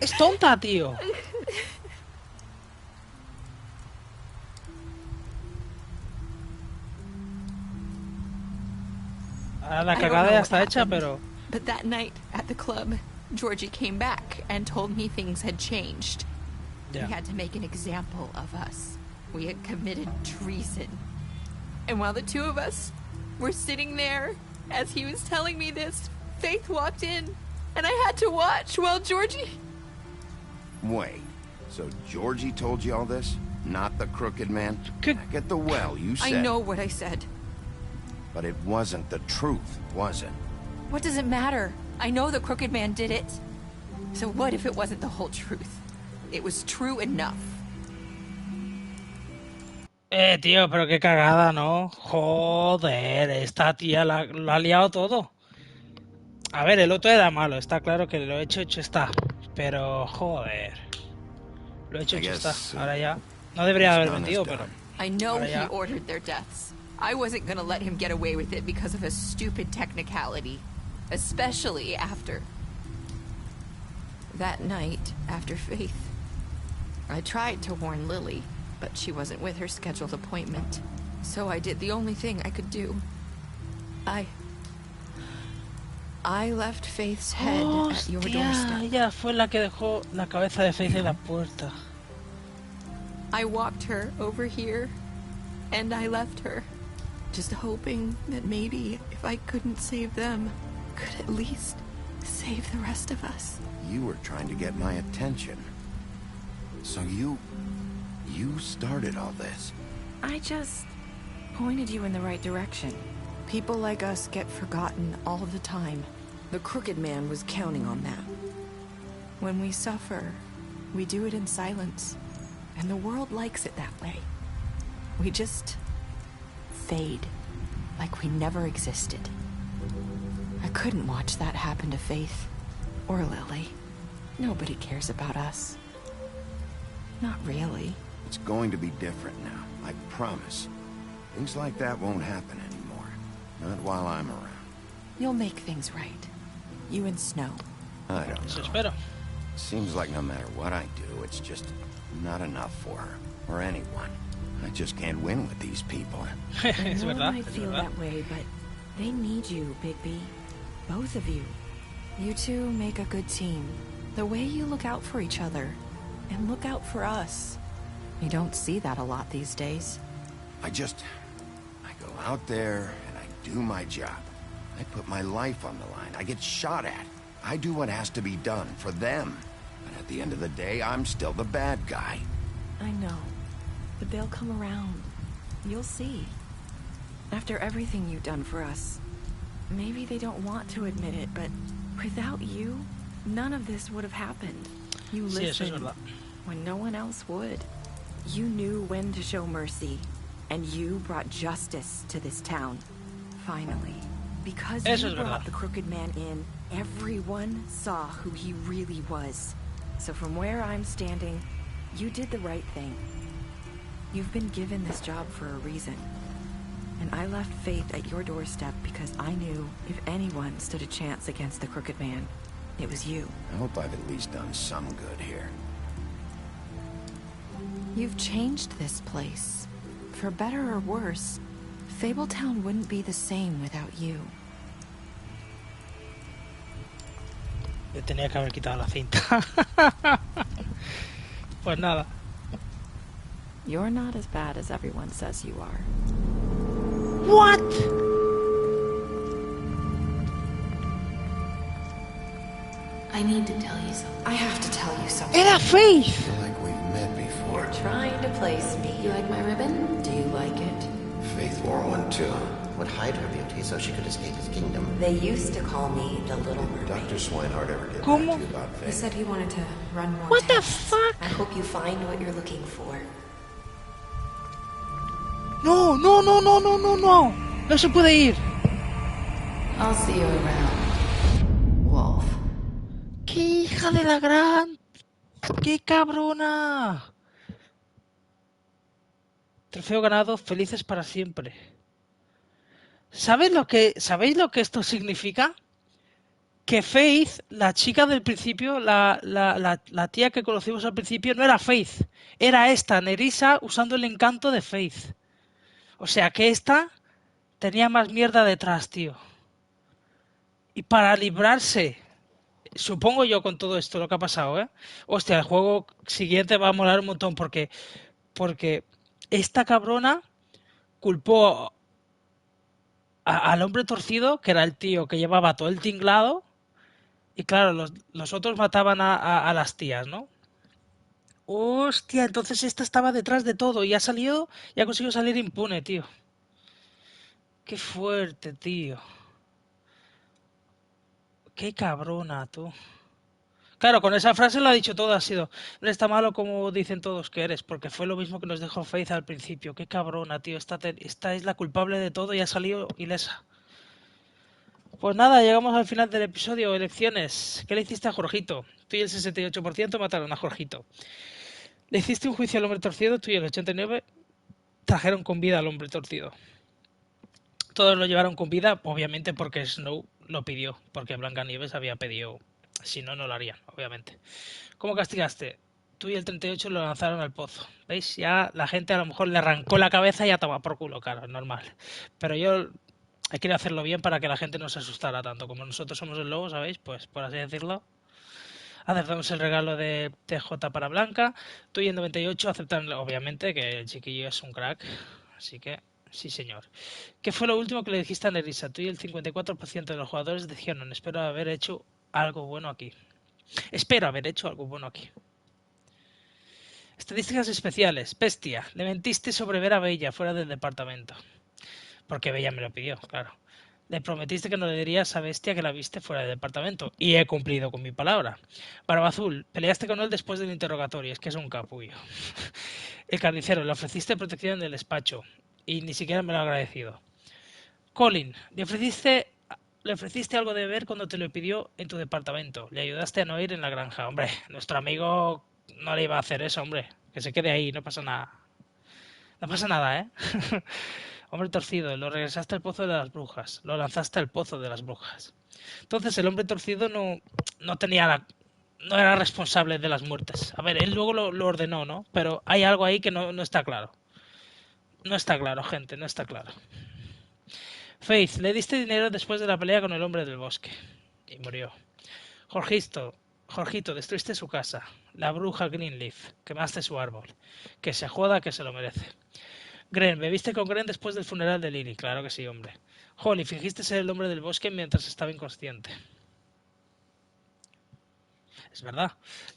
Es tonta, tío. Ahora la cagada ya está hecha, pero... But that night at the club, Georgie came back and told me things had changed. Yeah. He had to make an example of us. We had committed treason. And while the two of us were sitting there, as he was telling me this, Faith walked in, and I had to watch while Georgie... Wait, so Georgie told you all this? Not the crooked man? Back at the well, you said... I know what I said. But it wasn't the truth, was it? What does it matter? I know the crooked man did it. So what if it wasn't the whole truth? It was true enough. Tío, pero qué cagada, ¿no? Joder, esta tía lo ha liado todo. A ver, el otro era malo, está claro que lo hecho está. Pero, joder. Lo hecho está. Ahora ya. No debería haber mentido, pero... I know he ordered their deaths. I wasn't gonna let him get away with it because of a stupid technicality. Especially after... that night, after Faith. I tried to warn Lily, but she wasn't with her scheduled appointment. So I did the only thing I could do. I left Faith's head at your doorstep. Ella fue la que dejó la cabeza de Faith en la puerta. I walked her over here, and I left her, just hoping that maybe if I couldn't save them, could at least save the rest of us. You were trying to get my attention. So you started all this. I just pointed you in the right direction. People like us get forgotten all the time. The crooked man was counting on that. When we suffer, we do it in silence. And the world likes it that way. We just fade, like we never existed. I couldn't watch that happen to Faith, or Lily. Nobody cares about us. Not really. It's going to be different now, I promise. Things like that won't happen anymore. Not while I'm around. You'll make things right. You and Snow. I don't know. Seems like no matter what I do, it's just not enough for her, or anyone. I just can't win with these people. I know I might feel that way, but they need you, Bigby. Both of you. You two make a good team. The way you look out for each other, and look out for us. You don't see that a lot these days. I go out there, and I do my job. I put my life on the line. I get shot at. I do what has to be done for them. But at the end of the day, I'm still the bad guy. I know. But they'll come around. You'll see. After everything you've done for us. Maybe they don't want to admit it, but without you, none of this would have happened. You listened when no one else would. You knew when to show mercy, and you brought justice to this town. Finally. Because you brought the crooked man in, everyone saw who he really was. So from where I'm standing, you did the right thing. You've been given this job for a reason. And I left Faith at your doorstep because I knew if anyone stood a chance against the crooked man, it was you. I hope I've at least done some good here. You've changed this place. For better or worse, Fabletown wouldn't be the same without you. Yo tenía que haber quitado la cinta. Pues nada. You're not as bad as everyone says you are. What? I need to tell you something. I have to tell you something. Era Faith! I feel like we've met before. You're trying to place me. You like my ribbon? Do you like it? Faith wore one too. Would hide her beauty so she could escape his kingdom. They used to call me the Little Mermaid. Dr. Swinehart ever get back to you about Faith? He said he wanted to run more What tests. the fuck? I hope you find what you're looking for. No, no, no, no, no, no, no. No se puede ir. I'll see you around, Wolf. ¡Qué hija de la gran! ¡Qué cabrona! Trofeo ganado, felices para siempre. ¿Sabéis lo que esto significa? Que Faith, la chica del principio, la tía que conocimos al principio, no era Faith. Era esta, Nerissa, usando el encanto de Faith. O sea que esta tenía más mierda detrás, tío. Y para librarse, supongo yo con todo esto lo que ha pasado, hostia, el juego siguiente va a molar un montón porque esta cabrona culpó al hombre torcido, que era el tío que llevaba todo el tinglado, y claro, los otros mataban a las tías, ¿no? Hostia, entonces esta estaba detrás de todo y ha conseguido salir impune, tío. Qué fuerte, tío. Qué cabrona, tú. Claro, con esa frase lo ha dicho todo, ha sido, no eres tan malo como dicen todos que eres, porque fue lo mismo que nos dejó Faith al principio. Qué cabrona, tío, esta es la culpable de todo y ha salido ilesa. Pues nada, llegamos al final del episodio, elecciones. ¿Qué le hiciste a Jorgito? Tú y el 68% mataron a Jorgito. Le hiciste un juicio al hombre torcido, tú y el 89% trajeron con vida al hombre torcido. Todos lo llevaron con vida, obviamente porque Snow lo pidió, porque Blancanieves había pedido. Si no, no lo harían, obviamente. ¿Cómo castigaste? Tú y el 38 lo lanzaron al pozo. ¿Veis? Ya la gente a lo mejor le arrancó la cabeza y ya toma por culo, claro, es normal. Pero yo quiero hacerlo bien para que la gente no se asustara tanto. Como nosotros somos el lobo, ¿sabéis? Pues por así decirlo. Aceptamos el regalo de TJ para Blanca. Tú y el 98 aceptan, obviamente, que el chiquillo es un crack. Así que, sí señor. ¿Qué fue lo último que le dijiste a Nerissa? Tú y el 54% de los jugadores dijeron, espero haber hecho algo bueno aquí. Espero haber hecho algo bueno aquí. Estadísticas especiales. Bestia. Le mentiste sobre ver a Bella fuera del departamento. Porque Bella me lo pidió, claro. Le prometiste que no le dirías a Bestia que la viste fuera del departamento. Y he cumplido con mi palabra. Barba Azul. Peleaste con él después del interrogatorio. Es que es un capullo. El carnicero. Le ofreciste protección en el despacho. Y ni siquiera me lo ha agradecido. Colin. Le ofreciste algo de beber cuando te lo pidió en tu departamento. Le ayudaste a no ir en la granja. Hombre, nuestro amigo no le iba a hacer eso, hombre. Que se quede ahí, no pasa nada. No pasa nada, ¿eh? Hombre torcido, lo regresaste al pozo de las brujas. Lo lanzaste al pozo de las brujas. Entonces el hombre torcido no tenía no era responsable de las muertes. A ver, él luego lo ordenó, ¿no? Pero hay algo ahí que no está claro. No está claro, gente, no está claro. Faith, le diste dinero después de la pelea con el hombre del bosque. Y murió. Jorgito, destruiste su casa. La bruja Greenleaf, quemaste su árbol. Que se joda, que se lo merece. Gren, bebiste con Gren después del funeral de Lily. Claro que sí, hombre. Holly, fingiste ser el hombre del bosque mientras estaba inconsciente. Es verdad.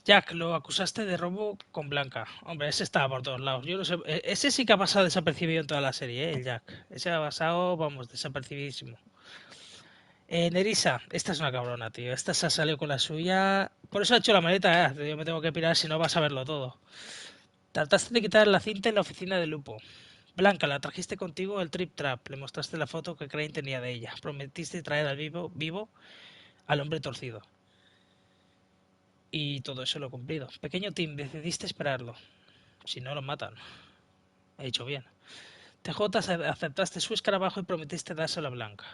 Jack, lo acusaste de robo con Blanca. Hombre, ese estaba por todos lados. Yo no sé. Ese sí que ha pasado desapercibido en toda la serie, el Jack. Ese ha pasado, vamos, desapercibidísimo. Nerissa, esta es una cabrona, tío. Esta se ha salido con la suya. Por eso ha hecho la maleta, Yo me tengo que pirar si no vas a verlo todo. Trataste de quitar la cinta en la oficina de Lupo. Blanca, la trajiste contigo el Trip Trap. Le mostraste la foto que Crane tenía de ella. Prometiste traer al vivo al hombre torcido. Y todo eso lo he cumplido. Pequeño Tim, decidiste esperarlo. Si no, lo matan. He hecho bien. TJ, aceptaste su escarabajo y prometiste dárselo a Blanca.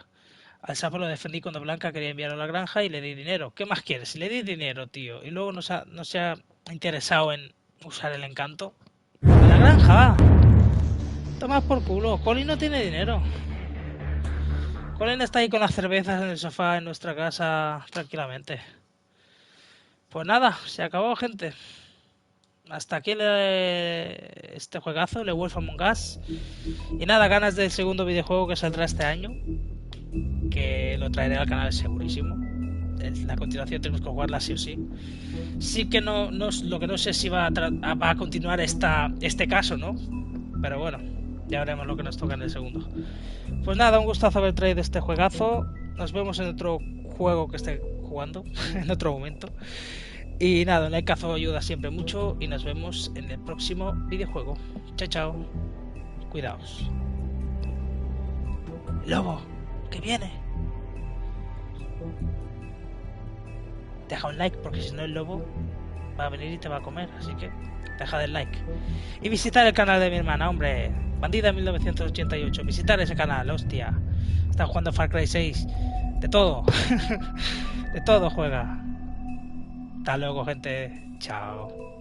Al sapo lo defendí cuando Blanca quería enviarlo a la granja y le di dinero. ¿Qué más quieres? Le di dinero, tío. Y luego no se ha interesado en usar el encanto. ¡A la granja, va! Toma por culo. Colin no tiene dinero. Colin está ahí con las cervezas en el sofá en nuestra casa tranquilamente. Pues nada, se acabó, gente. Hasta aquí este juegazo, el Wolf Among Us. Y nada, ganas del segundo videojuego que saldrá este año. Que lo traeré al canal segurísimo. La continuación tenemos que jugarla sí o sí. Sí que no lo que no sé si va a continuar este caso, ¿no? Pero bueno, ya veremos lo que nos toca en el segundo. Pues nada, un gustazo haber traído este juegazo. Nos vemos en otro juego que esté jugando en otro momento. Y nada, un likeazo ayuda siempre mucho. Y nos vemos en el próximo videojuego. Chao, chao. Cuidaos. Lobo, que viene. Deja un like porque si no el lobo va a venir y te va a comer. Así que deja el like. Y visitar el canal de mi hermana, hombre. Bandida 1988. Visitar ese canal, hostia. Está jugando Far Cry 6. De todo. De todo juega. Hasta luego, gente. Chao.